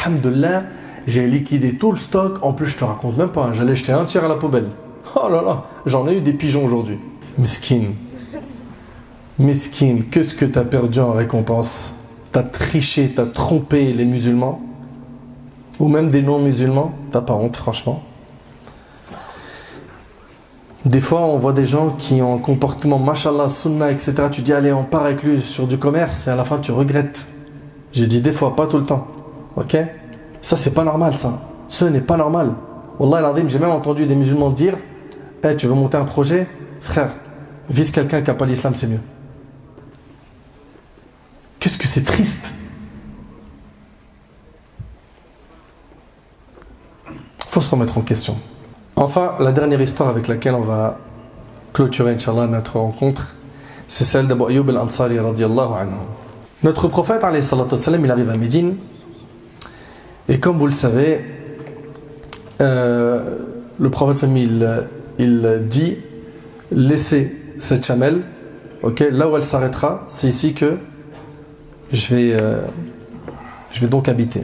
Alhamdoulilah, j'ai liquidé tout le stock, en plus je te raconte même pas, j'allais jeter un tiers à la poubelle. Oh là là, j'en ai eu des pigeons aujourd'hui. Miskin. Mesquine, qu'est-ce que tu as perdu en récompense? Tu as triché, tu as trompé les musulmans, ou même des non-musulmans, t'as pas honte, franchement. Des fois, on voit des gens qui ont un comportement, mashallah, sunna, etc. Tu dis, allez, on part avec lui sur du commerce, et à la fin, tu regrettes. J'ai dit des fois, pas tout le temps. Ok? Ça, c'est pas normal, ça. Ce n'est pas normal. Wallah al-azim, j'ai même entendu des musulmans dire, hey, tu veux monter un projet? Frère, vise quelqu'un qui n'a pas l'islam, c'est mieux. Qu'est-ce que c'est triste. Il faut se remettre en question. Enfin, la dernière histoire avec laquelle on va clôturer, Inch'Allah, notre rencontre, c'est celle d'Abu Ayyub al-Ansari radiyallahu anhu. Notre prophète, alayhi salatu wassalam, il arrive à Médine, et comme vous le savez, le prophète, il dit, laissez cette chamelle, okay, là où elle s'arrêtera, c'est ici que je vais donc habiter.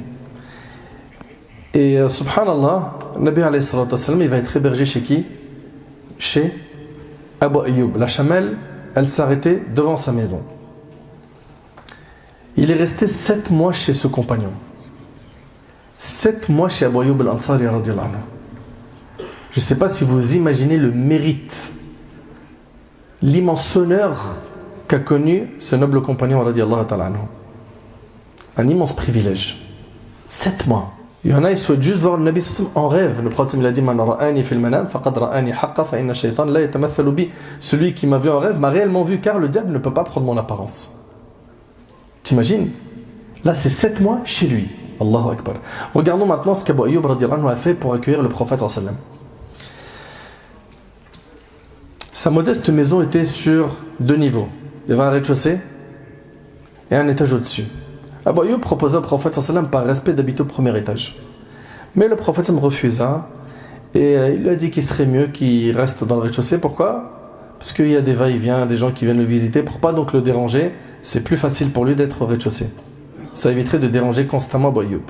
Et subhanallah, Nabi alayhi salatu wassalam, il va être hébergé chez qui? Chez Abu Ayyub. La chamelle, elle s'arrêtait devant sa maison. Il est resté 7 mois chez ce compagnon. 7 mois chez Abu Ayyub al-Ansari radiyallahu anhu. Je ne sais pas si vous imaginez le mérite, l'immense honneur qu'a connu ce noble compagnon radiyallahu ta'ala anhu. Un immense privilège. 7 mois. Il y en a, ils souhaitent juste voir le Nabi sallallahu alayhi wa sallam en rêve. Le prophète il a dit, Man ra'ani fil manam faqad ra'ani haqqa fa inna shaytan la yatamathalu bi. Celui qui m'a vu en rêve m'a réellement vu, car le diable ne peut pas prendre mon apparence. T'imagines? Là, c'est 7 mois chez lui. Allahu Akbar. Regardons maintenant ce qu'Abu Ayyub radiyallahu anhu a fait pour accueillir le prophète sallallahu alayhi wa sallam. Sa modeste maison était sur 2 niveaux. Il y avait un rez-de-chaussée et un étage au-dessus. Abu Ayyub proposa au prophète sallallahu alayhi wa sallam par respect d'habiter au premier étage. Mais le prophète sallallahu alayhi wa sallam refusa et il lui a dit qu'il serait mieux qu'il reste dans le rez-de-chaussée. Pourquoi? Parce qu'il y a des va-et-vient, des gens qui viennent le visiter. Pour pas donc le déranger, c'est plus facile pour lui d'être au rez-de-chaussée. Ça éviterait de déranger constamment Abu Ayyub.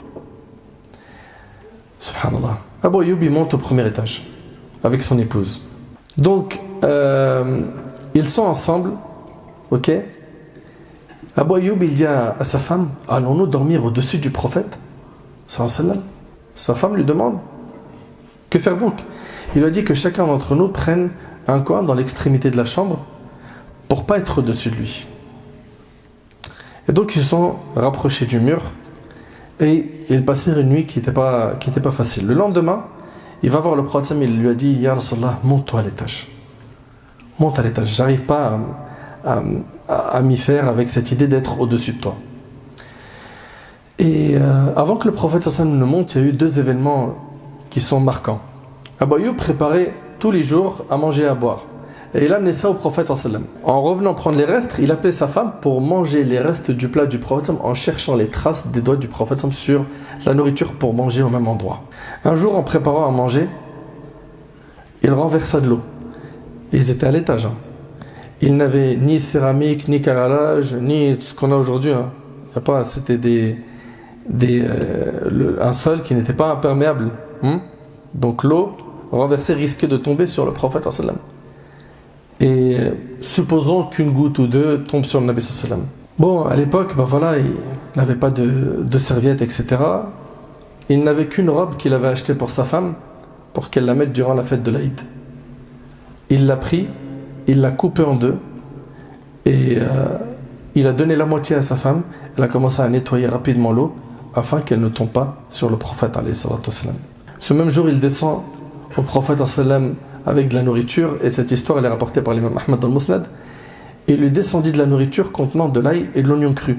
Subhanallah. Abu Ayyub il monte au premier étage avec son épouse. Donc ils sont ensemble, ok? Abu Ayyub il dit à sa femme, allons-nous dormir au-dessus du prophète sallallahu alayhi wa sallam? Sa femme lui demande, que faire donc? Il lui a dit que chacun d'entre nous prenne un coin dans l'extrémité de la chambre pour pas être au-dessus de lui. Et donc ils se sont rapprochés du mur et ils passèrent une nuit qui n'était pas facile. Le lendemain, il va voir le prophète, il lui a dit, Ya Rasulallah, monte-toi à l'étage. Monte à l'étage, j'arrive pas à m'y faire avec cette idée d'être au-dessus de toi. Et avant que le prophète sallallahu alayhi wa sallam ne monte, il y a eu 2 événements qui sont marquants. Abu Ayyub préparait tous les jours à manger et à boire. Et il amenait ça au prophète sallallahu alayhi wa sallam. En revenant prendre les restes, il appelait sa femme pour manger les restes du plat du prophète sallallahu alayhi wa sallam en cherchant les traces des doigts du prophète sallallahu alayhi wa sallam sur la nourriture pour manger au même endroit. Un jour, en préparant à manger, il renversa de l'eau. Et ils étaient à l'étage. Ils n'avaient ni céramique, ni carrelage, ni ce qu'on a aujourd'hui. C'était un sol qui n'était pas imperméable. Donc l'eau renversée risquait de tomber sur le prophète sallallahu alayhi wa sallam. Et supposons qu'une goutte ou 2 tombe sur le Nabi sallallahu alayhi wa sallam. Bon, à l'époque, il n'avait pas de serviette, etc. Il n'avait qu'une robe qu'il avait achetée pour sa femme, pour qu'elle la mette durant la fête de l'Aïd. Il l'a pris, il l'a coupé en 2, et il a donné la moitié à sa femme. Elle a commencé à nettoyer rapidement l'eau, afin qu'elle ne tombe pas sur le prophète alayhi salatu wassalam. Ce même jour, il descend au prophète sallallahu alayhi wa sallam avec de la nourriture, et cette histoire elle est rapportée par l'imam Ahmad al-Musnad. Il lui descendit de la nourriture contenant de l'ail et de l'oignon cru.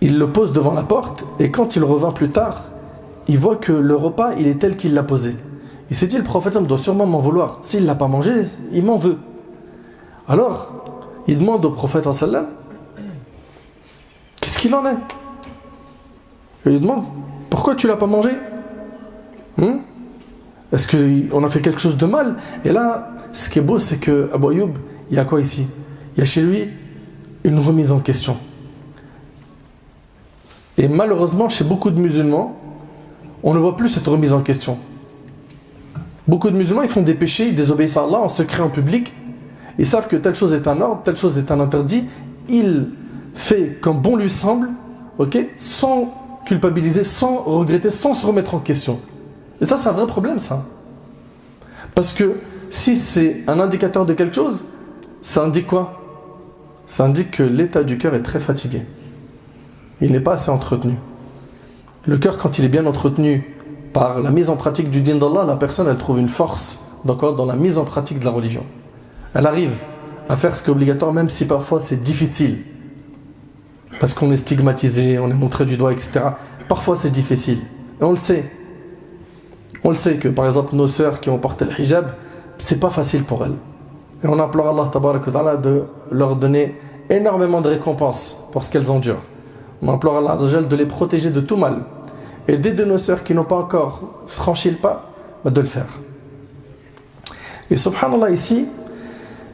Il le pose devant la porte, et quand il revint plus tard, il voit que le repas il est tel qu'il l'a posé. Il s'est dit, le prophète doit sûrement m'en vouloir. S'il ne l'a pas mangé, il m'en veut. Alors, il demande au prophète sallallahu alayhi wa sallam, qu'est-ce qu'il en est? Il lui demande, pourquoi tu ne l'as pas mangé? Est-ce qu'on a fait quelque chose de mal? Et là, ce qui est beau, c'est que Abu Ayyub, il y a quoi ici? Il y a chez lui une remise en question. Et malheureusement, chez beaucoup de musulmans, on ne voit plus cette remise en question. Beaucoup de musulmans, ils font des péchés, ils désobéissent à Allah en secret, en public, Ils savent que telle chose est un ordre, telle chose est un interdit. Il fait comme bon lui semble, ok, sans culpabiliser, sans regretter, sans se remettre en question. Et ça, c'est un vrai problème, ça. Parce que si c'est un indicateur de quelque chose, ça indique quoi? Ça indique que l'état du cœur est très fatigué. Il n'est pas assez entretenu. Le cœur, quand il est bien entretenu par la mise en pratique du din d'Allah, la personne, elle trouve une force dans la mise en pratique de la religion. Elle arrive à faire ce qui est obligatoire, même si parfois c'est difficile. Parce qu'on est stigmatisé, on est montré du doigt, etc. Parfois c'est difficile. Et on le sait. On le sait que, par exemple, nos sœurs qui ont porté le hijab, c'est pas facile pour elles. Et on implore Allah tabarak wa ta'ala de leur donner énormément de récompenses pour ce qu'elles endurent. On implore Allah azza wa jal de les protéger de tout mal. Et d'aider nos sœurs qui n'ont pas encore franchi le pas, de le faire. Et subhanallah, ici,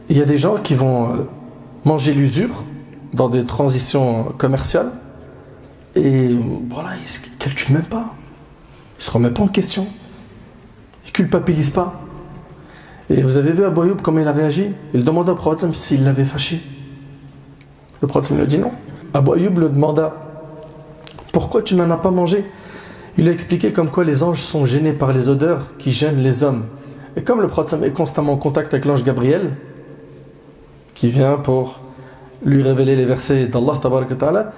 il y a des gens qui vont manger l'usure dans des transitions commerciales et voilà, ils ne calculent même pas. Ils ne se remettent pas en question. Ils ne culpabilisent pas. Et vous avez vu Abu Ayyub comment il a réagi? Il demanda au prophète s'il l'avait fâché. Le prophète lui a dit non. Abu Ayyub le demanda pourquoi tu n'en as pas mangé? Il lui a expliqué comme quoi les anges sont gênés par les odeurs qui gênent les hommes. Et comme le prophète est constamment en contact avec l'ange Gabriel, qui vient pour lui révéler les versets d'Allah tabaraka wa ta'ala,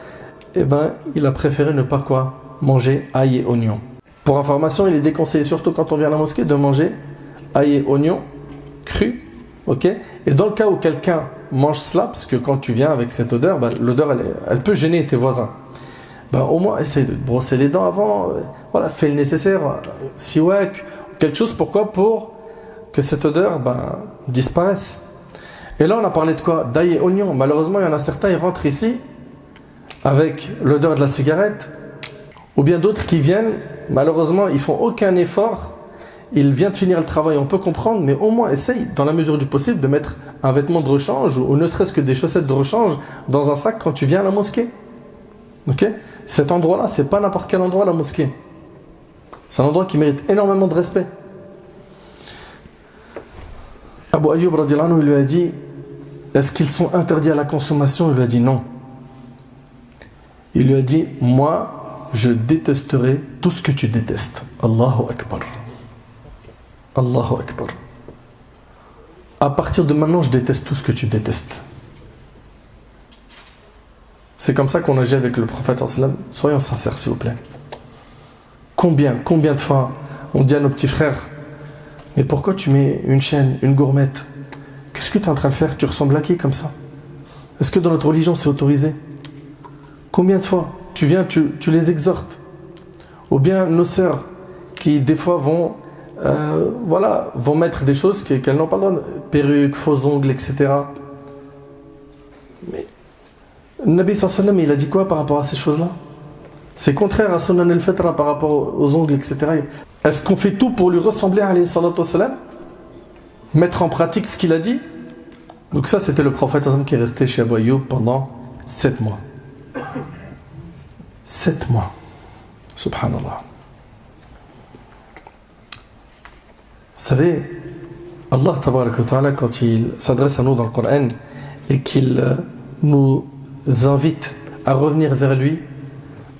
eh ben, il a préféré ne pas manger ail et oignon. Pour information, il est déconseillé, surtout quand on vient à la mosquée, de manger ail et oignon cru, ok? Et dans le cas où quelqu'un mange cela, parce que quand tu viens avec cette odeur, l'odeur elle peut gêner tes voisins. Au moins essaye de te brosser les dents avant, voilà, fais le nécessaire, siwak, quelque chose, pourquoi? Pour que cette odeur disparaisse. Et là on a parlé de quoi? D'ail et oignon. Malheureusement il y en a certains, ils rentrent ici avec l'odeur de la cigarette, ou bien d'autres qui viennent, malheureusement ils font aucun effort, ils viennent de finir le travail, on peut comprendre, mais au moins essaye dans la mesure du possible de mettre un vêtement de rechange ou ne serait-ce que des chaussettes de rechange dans un sac quand tu viens à la mosquée. Ok? Cet endroit-là, c'est pas n'importe quel endroit, la mosquée. C'est un endroit qui mérite énormément de respect. Abu Ayyub radiyallahu anhu, il lui a dit est-ce qu'ils sont interdits à la consommation? Il lui a dit non. Il lui a dit moi, je détesterai tout ce que tu détestes. Allahu Akbar. Allahu Akbar. À partir de maintenant, je déteste tout ce que tu détestes. C'est comme ça qu'on agit avec le prophète sallallahu alayhi wa sallam. Soyons sincères, s'il vous plaît. Combien de fois on dit à nos petits frères mais pourquoi tu mets une chaîne, une gourmette? Qu'est-ce que tu es en train de faire? Tu ressembles à qui comme ça? Est-ce que dans notre religion c'est autorisé? Combien de fois tu viens, tu les exhortes? Ou bien nos sœurs qui des fois vont mettre des choses qu'elles n'ont pas le droit, perruques, faux ongles, etc. Mais le Nabi sallallahu alayhi wa sallam, il a dit quoi par rapport à ces choses-là? C'est contraire à Sunan al-Fitra par rapport aux ongles, etc. Est-ce qu'on fait tout pour lui ressembler alayhi salatu wa salam? Mettre en pratique ce qu'il a dit? Donc ça, c'était le prophète sallallahu alayhi wa sallam qui est resté chez Abu Ayyub pendant 7 mois. 7 mois. Subhanallah. Vous savez, Allah tabaraka wa ta'ala, quand il s'adresse à nous dans le Coran et qu'il nous invite à revenir vers lui,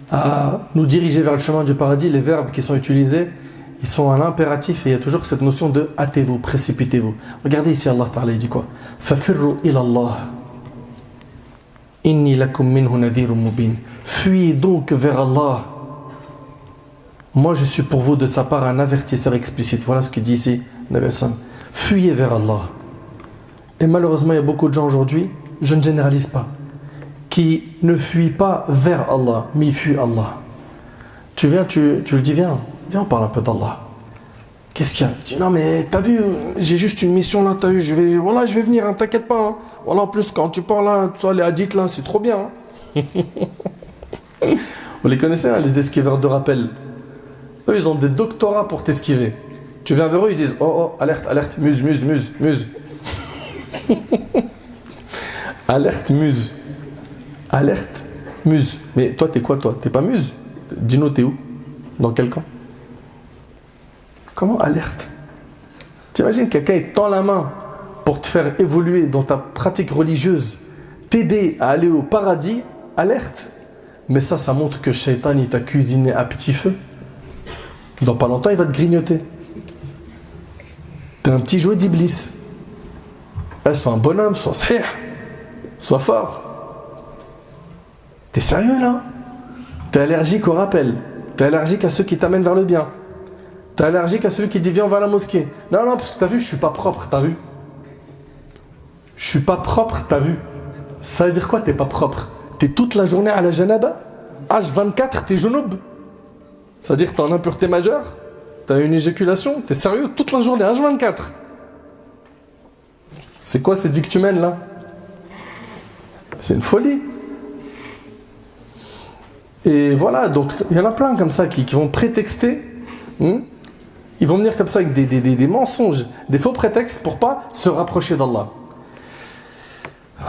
à nous diriger vers le chemin du paradis, les verbes qui sont utilisés, ils sont un impératif et il y a toujours cette notion de hâtez-vous, précipitez-vous. Regardez ici, Allah Ta'ala il dit quoi? Fafirru ila Allah inni lakum minhu nadhirun mubin. Fuyez donc vers Allah. Moi je suis pour vous de sa part un avertisseur explicite. Voilà ce qu'il dit ici, Nabi Hassan. Fuyez vers Allah. Et malheureusement, il y a beaucoup de gens aujourd'hui, je ne généralise pas, qui ne fuient pas vers Allah, mais ils fuient Allah. Tu viens, tu le dis, viens, on parle un peu d'Allah. Qu'est-ce qu'il y a? Tu dis, non mais t'as vu, j'ai juste une mission là, t'as vu, je vais venir, hein, t'inquiète pas. Hein. Voilà, en plus quand tu parles là, toi, les hadiths là, c'est trop bien. Hein. Vous les connaissez, hein, les esquiveurs de rappel. Eux, ils ont des doctorats pour t'esquiver. Tu viens vers eux, ils disent, oh, alerte, muse. Alerte, muse. Alerte, muse. Mais toi, t'es quoi, toi? T'es pas muse? Dis-nous, t'es où? Dans quel camp? Comment alerte? T'imagines quelqu'un, il tend la main pour te faire évoluer dans ta pratique religieuse, t'aider à aller au paradis, alerte. Mais ça montre que Shaitan, il t'a cuisiné à petit feu. Dans pas longtemps, il va te grignoter. T'es un petit jouet d'Iblis. Sois un bonhomme, sois sahih, sois fort. T'es sérieux là? T'es allergique au rappel. T'es allergique à ceux qui t'amènent vers le bien. T'es allergique à celui qui dit viens on va à la mosquée. Non, parce que t'as vu, je suis pas propre, t'as vu? Je suis pas propre, t'as vu? Ça veut dire quoi, t'es pas propre? T'es toute la journée à la janaba, H24, t'es junub. Ça veut dire que t'es en impureté majeure, t'as une éjaculation, t'es sérieux? Toute la journée, H24. C'est quoi cette vie que tu mènes là? C'est une folie. Et voilà, donc il y en a plein comme ça qui vont prétexter. Ils vont venir comme ça avec des mensonges, des faux prétextes pour pas se rapprocher d'Allah.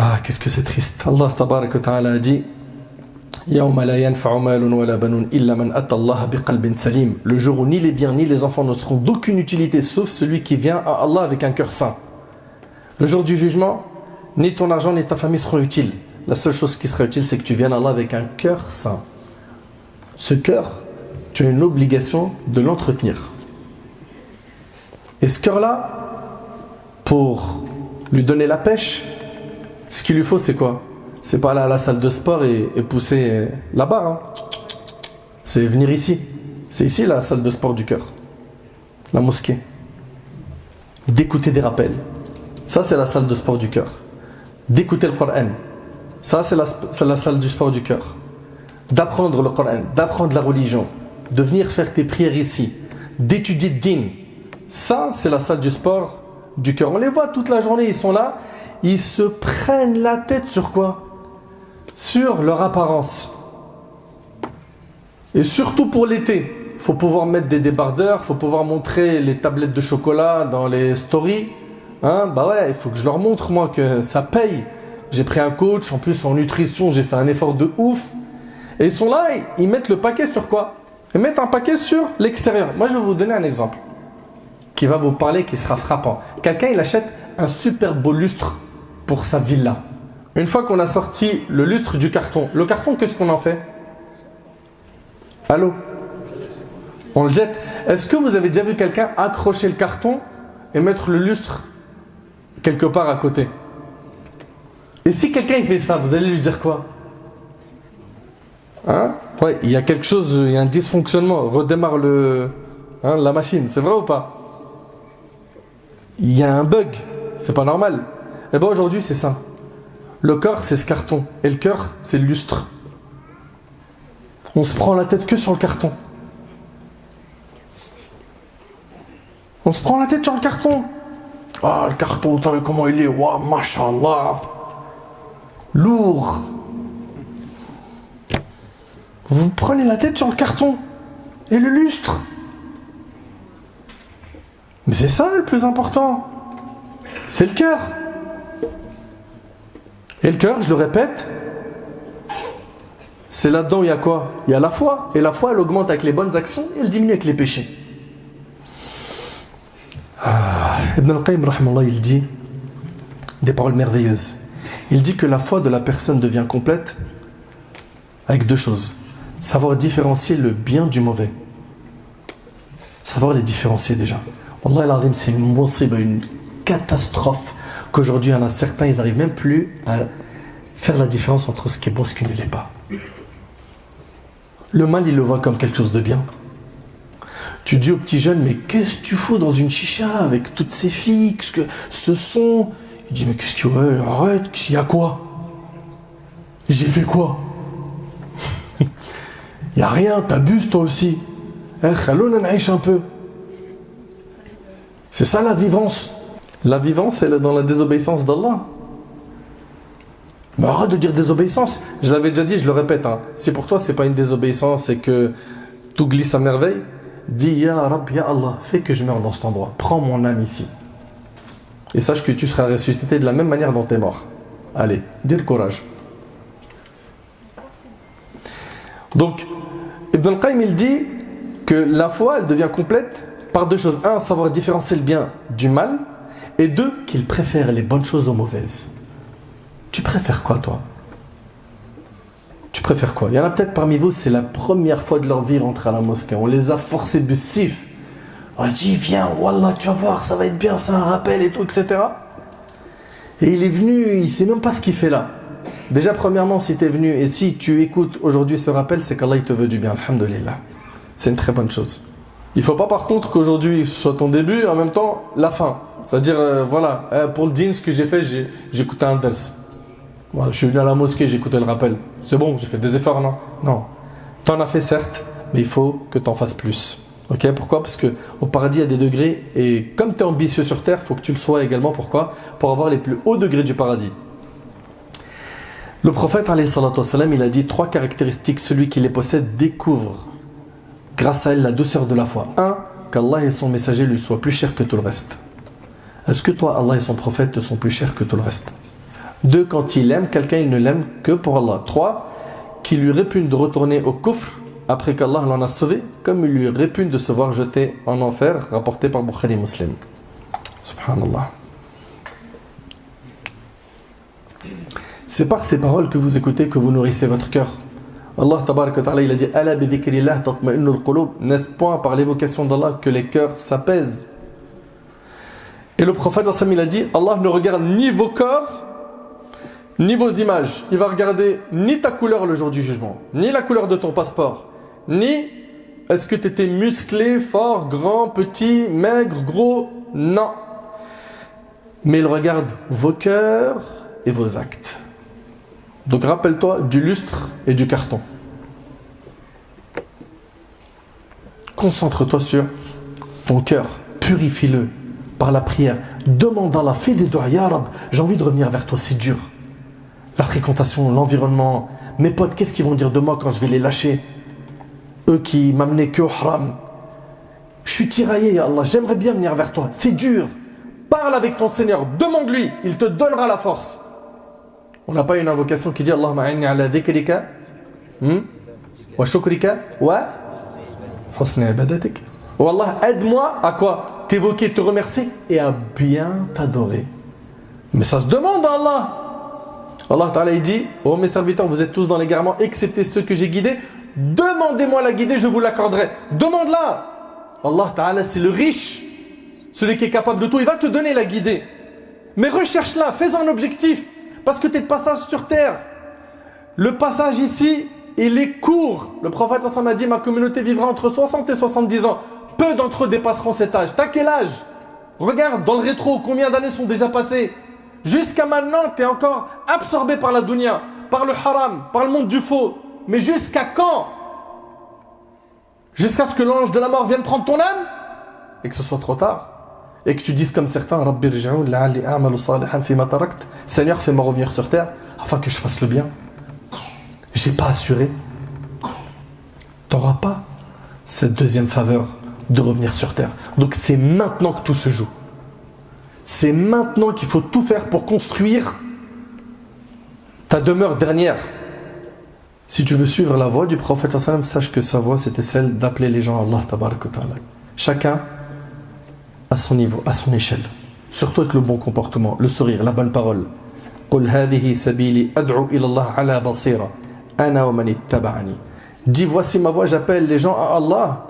Ah, qu'est-ce que c'est triste. Allah tabarak wa ta'ala a dit يَوْمَ لَا يَنْفَعُ مَالٌ وَلَا بَنُونَ إِلَّا مَنْ أَتَى اللَّهَ بِقَلْبٍ سَلِيمٍ. Le jour où ni les biens ni les enfants ne seront d'aucune utilité sauf celui qui vient à Allah avec un cœur saint. Le jour du jugement, ni ton argent ni ta famille seront utiles. La seule chose qui sera utile, c'est que tu viennes à Allah avec un cœur saint. Ce cœur, tu as une obligation de l'entretenir. Et ce cœur-là, pour lui donner la pêche, ce qu'il lui faut, c'est quoi? C'est pas aller à la salle de sport et pousser la barre. Hein. C'est venir ici. C'est ici la salle de sport du cœur. La mosquée. D'écouter des rappels. Ça, c'est la salle de sport du cœur. D'écouter le Coran. Ça, c'est la salle du sport du cœur. D'apprendre le Coran, d'apprendre la religion, de venir faire tes prières ici, d'étudier le din. Ça, c'est la salle du sport du cœur. On les voit toute la journée, ils sont là, ils se prennent la tête sur quoi? Sur leur apparence. Et surtout pour l'été, il faut pouvoir mettre des débardeurs, il faut pouvoir montrer les tablettes de chocolat dans les stories. Bah ouais, il faut que je leur montre moi que ça paye. J'ai pris un coach, en plus en nutrition, j'ai fait un effort de ouf. Et ils sont là, ils mettent le paquet sur quoi? Ils mettent un paquet sur l'extérieur. Moi, je vais vous donner un exemple qui va vous parler, qui sera frappant. Quelqu'un, il achète un super beau lustre pour sa villa. Une fois qu'on a sorti le lustre du carton, le carton, qu'est-ce qu'on en fait? Allô? On le jette. Est-ce que vous avez déjà vu quelqu'un accrocher le carton et mettre le lustre quelque part à côté? Et si quelqu'un il fait ça, vous allez lui dire quoi? Ouais, il y a quelque chose, il y a un dysfonctionnement. Redémarre la machine, c'est vrai ou pas? Il y a un bug, c'est pas normal. Et bien aujourd'hui c'est ça. Le corps c'est ce carton et le cœur c'est le lustre. On se prend la tête que sur le carton. On se prend la tête sur le carton. Ah, le carton, t'as vu comment il est? Waouh, mashallah. Lourd. Vous prenez la tête sur le carton et le lustre. Mais c'est ça le plus important. C'est le cœur. Et le cœur, je le répète, c'est là-dedans où il y a quoi? Il y a la foi. Et la foi, elle augmente avec les bonnes actions et elle diminue avec les péchés. Ibn al-Qayyim, rahmallah, il dit des paroles merveilleuses. Il dit que la foi de la personne devient complète avec deux choses. Savoir différencier le bien du mauvais. Savoir les différencier déjà. Wallah al-Azim, c'est une catastrophe qu'aujourd'hui, il y en a certains, ils n'arrivent même plus à faire la différence entre ce qui est bon et ce qui ne l'est pas. Le mal, il le voit comme quelque chose de bien. Tu dis aux petits jeunes, mais qu'est-ce que tu fous dans une chicha avec toutes ces filles, qu'est-ce que ce son? Il dit, mais qu'est-ce que... Ouais, arrête, il y a quoi? J'ai fait quoi? Il n'y a rien, t'abuses toi aussi. Khalouna naïch un peu. C'est ça la vivance. La vivance, elle est dans la désobéissance d'Allah. Mais arrête de dire désobéissance. Je l'avais déjà dit, je le répète. Si pour toi, c'est pas une désobéissance et que tout glisse à merveille, dis Ya Rab, Ya Allah, fais que je meure dans cet endroit. Prends mon âme ici. Et sache que tu seras ressuscité de la même manière dont tu es mort. Allez, dis le courage. Donc, Ibn al-Qayyim, il dit que la foi, elle devient complète par deux choses. Un, savoir différencier le bien du mal. Et 2, qu'il préfère les bonnes choses aux mauvaises. Tu préfères quoi, toi? Tu préfères quoi? Il y en a peut-être parmi vous, c'est la première fois de leur vie rentrer à la mosquée. On les a forcés de sif. On a dit, viens, wallah, tu vas voir, ça va être bien, c'est un rappel et tout, etc. Et il est venu, il ne sait même pas ce qu'il fait là. Déjà, premièrement, si tu es venu et si tu écoutes aujourd'hui ce rappel, c'est qu'Allah il te veut du bien, alhamdoulilah. C'est une très bonne chose. Il ne faut pas par contre qu'aujourd'hui soit ton début et en même temps la fin. C'est-à-dire, voilà, pour le dîn, ce que j'ai fait, j'ai écouté un ders. Voilà, je suis venu à la mosquée, j'ai écouté le rappel. C'est bon, j'ai fait des efforts, non? Non. Tu en as fait certes, mais il faut que tu en fasses plus. Ok? Pourquoi? Parce qu'au paradis, il y a des degrés et comme tu es ambitieux sur terre, il faut que tu le sois également. Pourquoi? Pour avoir les plus hauts degrés du paradis. Le prophète, alayhi salatu wassalam, il a dit 3 caractéristiques. Celui qui les possède découvre grâce à elle la douceur de la foi. 1. Qu'Allah et son messager lui soient plus chers que tout le reste. Est-ce que toi, Allah et son prophète te sont plus chers que tout le reste? 2. Quand il aime quelqu'un, il ne l'aime que pour Allah. 3. Qu'il lui répugne de retourner au kufr après qu'Allah l'en a sauvé, comme il lui répugne de se voir jeté en enfer, rapporté par Bukhari Muslim. Subhanallah. C'est par ces paroles que vous écoutez que vous nourrissez votre cœur. Allah tabarak wa ta'ala, il a dit Ala bi dhikrillah tatma'innul qulub. N'est-ce point par l'évocation d'Allah que les cœurs s'apaisent? Et le prophète il a dit Allah ne regarde ni vos corps ni vos images. Il va regarder ni ta couleur le jour du jugement, ni la couleur de ton passeport, ni est-ce que tu étais musclé, fort, grand, petit, maigre, gros. Non. Mais il regarde vos cœurs et vos actes. Donc rappelle-toi du lustre et du carton. Concentre-toi sur ton cœur, purifie-le par la prière. Demande à Allah, fais des doigts, ya Rab, j'ai envie de revenir vers toi, c'est dur. La fréquentation, l'environnement, mes potes, qu'est-ce qu'ils vont dire de moi quand je vais les lâcher? Eux qui m'amenaient que au haram. Je suis tiraillé, ya Allah, j'aimerais bien venir vers toi, c'est dur. Parle avec ton Seigneur, demande-lui, il te donnera la force. On n'a pas une invocation qui dit Allahumma a'inni ala dhikrika wa shukrika wa husni ibadatik. Oh Allah, aide-moi à quoi? T'évoquer, te remercier et à bien t'adorer. Mais ça se demande à Allah. Allah Ta'ala il dit oh mes serviteurs, vous êtes tous dans l'égarement excepté ceux que j'ai guidés. Demandez-moi la guider, je vous l'accorderai. Demande-la. Allah Ta'ala c'est le riche, celui qui est capable de tout, il va te donner la guider. Mais recherche-la, fais-en un objectif. Parce que tu es de passage sur terre. Le passage ici, il est court. Le prophète a dit ma communauté vivra entre 60 et 70 ans. Peu d'entre eux dépasseront cet âge. T'as quel âge? Regarde dans le rétro, combien d'années sont déjà passées? Jusqu'à maintenant, tu es encore absorbé par la dunya, par le haram, par le monde du faux. Mais jusqu'à quand? Jusqu'à ce que l'ange de la mort vienne prendre ton âme? Et que ce soit trop tard. Et que tu dises comme certains Rabbi rji'un la'alli a'malu salihan fima tarakt. Seigneur, fais-moi revenir sur terre afin que je fasse le bien. J'ai pas assuré. T'auras pas cette deuxième faveur de revenir sur terre. Donc c'est maintenant que tout se joue. C'est maintenant qu'il faut tout faire pour construire ta demeure dernière. Si tu veux suivre la voie du prophète sallallahu alayhi wa sallam, sache que sa voie c'était celle d'appeler les gens à Allah tabarak wa ta'ala. Chacun à son niveau, à son échelle. Surtout avec le bon comportement, le sourire, la bonne parole. قُلْ هَذِهِ سَبِيلِي أَدْعُو إِلَى اللَّهِ عَلَى بَصِيرَةٍ أَنَا وَمَنِ اتَّبَعَنِي. Dis voici ma voix, j'appelle les gens à Allah,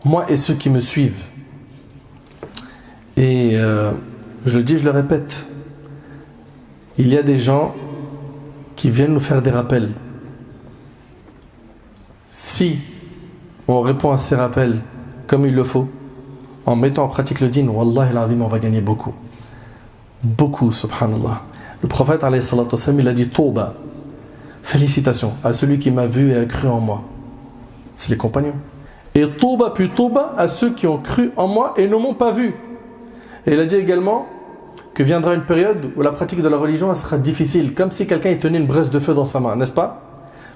moi et ceux qui me suivent. Et je le dis, je le répète, il y a des gens qui viennent nous faire des rappels. Si on répond à ces rappels comme il le faut, en mettant en pratique le dîn, wallahi l'azim, on va gagner beaucoup. Beaucoup, subhanallah. Le prophète, alayhi salatu wassalam, il a dit Tauba, félicitations à celui qui m'a vu et a cru en moi. C'est les compagnons. Et Tauba puis Tauba à ceux qui ont cru en moi et ne m'ont pas vu. Et il a dit également que viendra une période où la pratique de la religion elle sera difficile, comme si quelqu'un tenait une braise de feu dans sa main, n'est-ce pas?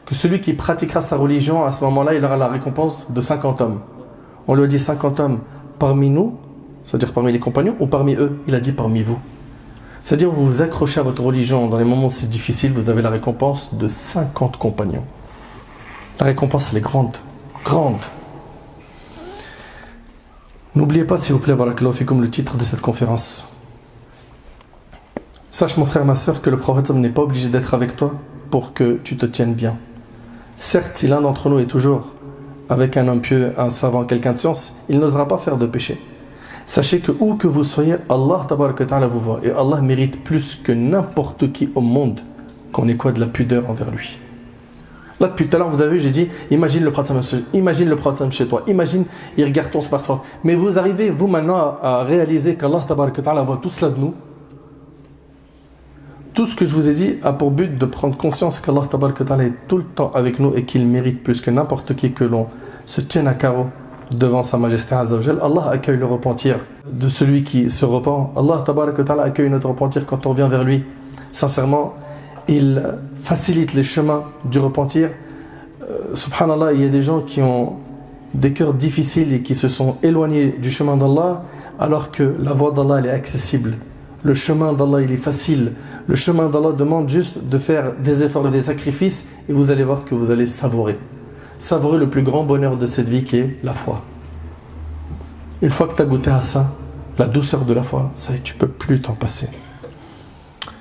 Que celui qui pratiquera sa religion, à ce moment-là, il aura la récompense de 50 hommes. On lui a dit 50 hommes parmi nous, c'est-à-dire parmi les compagnons, ou parmi eux? Il a dit parmi vous. C'est-à-dire vous vous accrochez à votre religion dans les moments où c'est difficile, vous avez la récompense de 50 compagnons. La récompense, elle est grande. Grande. N'oubliez pas, s'il vous plaît, barakallahu fikum, le titre de cette conférence. Sache mon frère, ma soeur, que le prophète n'est pas obligé d'être avec toi pour que tu te tiennes bien. Certes, si l'un d'entre nous est toujours avec un homme pieux, un savant, quelqu'un de science, il n'osera pas faire de péché. Sachez que où que vous soyez, Allah tabaraka wa ta'ala vous voit. Et Allah mérite plus que n'importe qui au monde qu'on ait quoi de la pudeur envers lui. Là, depuis tout à l'heure, vous avez vu, j'ai dit, imagine le prophète chez toi, imagine, il regarde ton smartphone. Mais vous arrivez, vous maintenant, à réaliser qu'Allah tabaraka wa ta'ala voit tout cela de nous. Tout ce que je vous ai dit a pour but de prendre conscience qu'Allah tabaraka wa ta'ala est tout le temps avec nous et qu'il mérite plus que n'importe qui que l'on se tienne à carreau devant sa majesté azza wa jal. Allah accueille le repentir de celui qui se repent. Allah tabaraka wa ta'ala accueille notre repentir quand on vient vers lui. Sincèrement, il facilite les chemins du repentir. Subhanallah, il y a des gens qui ont des cœurs difficiles et qui se sont éloignés du chemin d'Allah alors que la voie d'Allah elle est accessible. Le chemin d'Allah il est facile. Le chemin d'Allah demande juste de faire des efforts et des sacrifices et vous allez voir que vous allez savourer. Savourer le plus grand bonheur de cette vie qui est la foi. Une fois que tu as goûté à ça, la douceur de la foi, ça y est, tu ne peux plus t'en passer. Vous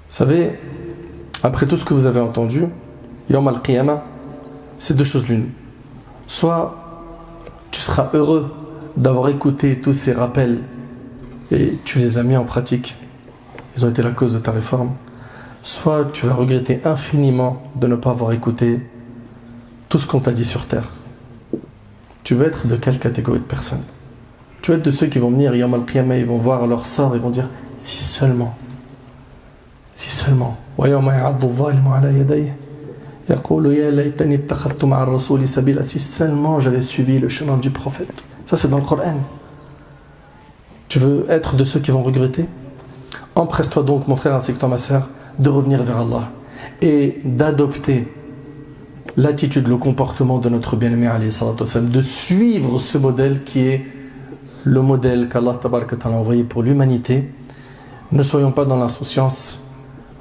savez, après tout ce que vous avez entendu, Yawm al-Qiyamah, c'est deux choses l'une. Soit tu seras heureux d'avoir écouté tous ces rappels et tu les as mis en pratique. Ils ont été la cause de ta réforme. Soit tu vas regretter infiniment de ne pas avoir écouté tout ce qu'on t'a dit sur terre. Tu veux être de quelle catégorie de personnes? Tu veux être de ceux qui vont venir Yawm al-Qiyamah, ils vont voir leur sort, ils vont dire si seulement. Si seulement. Si seulement j'avais suivi le chemin du prophète. Ça c'est dans le Coran. Tu veux être de ceux qui vont regretter? Empresse-toi donc mon frère ainsi que toi ma sœur de revenir vers Allah et d'adopter l'attitude, le comportement de notre bien-aimé alayhi salatu wassalam, de suivre ce modèle qui est le modèle qu'Allah tabaraka ta'ala a envoyé pour l'humanité. Ne soyons pas dans l'insouciance.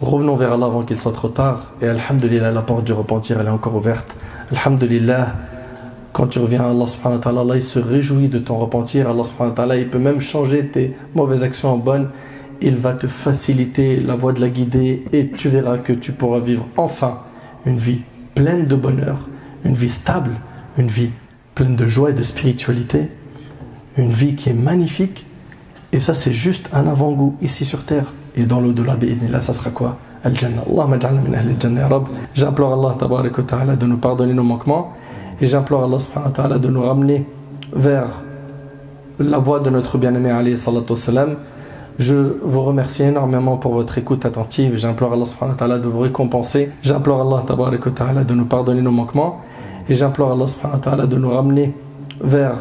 Revenons vers Allah avant qu'il soit trop tard. Et alhamdulillah, la porte du repentir, elle est encore ouverte. Alhamdulillah, quand tu reviens à Allah subhanahu wa ta'ala, Allah il se réjouit de ton repentir. Allah subhanahu wa ta'ala, il peut même changer tes mauvaises actions en bonnes. Il va te faciliter la voie de la guider et tu verras que tu pourras vivre enfin une vie pleine de bonheur, une vie stable, une vie pleine de joie et de spiritualité, une vie qui est magnifique. Et ça, c'est juste un avant-goût ici sur terre. Et dans l'au-delà, là, ça sera quoi? Al-Jannah. Allahumma ja'alna min ahli al-Jannah, ya Rabb. J'implore Allah tabaraka wa ta'ala de nous pardonner nos manquements. Et j'implore Allah subhanahu wa ta'ala de nous ramener vers la voie de notre bien-aimé alayhi salatu wassalam. Je vous remercie énormément pour votre écoute attentive. J'implore Allah subhanahu wa ta'ala de vous récompenser. J'implore Allah tabaraka wa ta'ala de nous pardonner nos manquements. Et j'implore Allah subhanahu wa ta'ala de nous ramener vers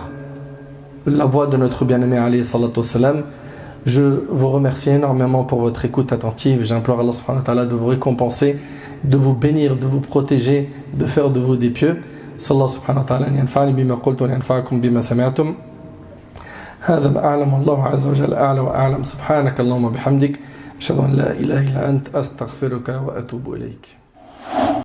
la voie de notre bien-aimé alayhi salatu wassalam. Je vous remercie énormément pour votre écoute attentive. J'implore Allah subhanahu wa ta'ala de vous récompenser, de vous bénir, de vous protéger, de faire de vous des pieux. Sallallahu subhanahu wa ta'ala an yanfa'ani bima qultu wa yanfa'akum bima sami'tum. هذا ما أعلم الله عز وجل أعلى وأعلم سبحانك اللهم وبحمدك أشهد أن لا إله إلا أنت أستغفرك وأتوب إليك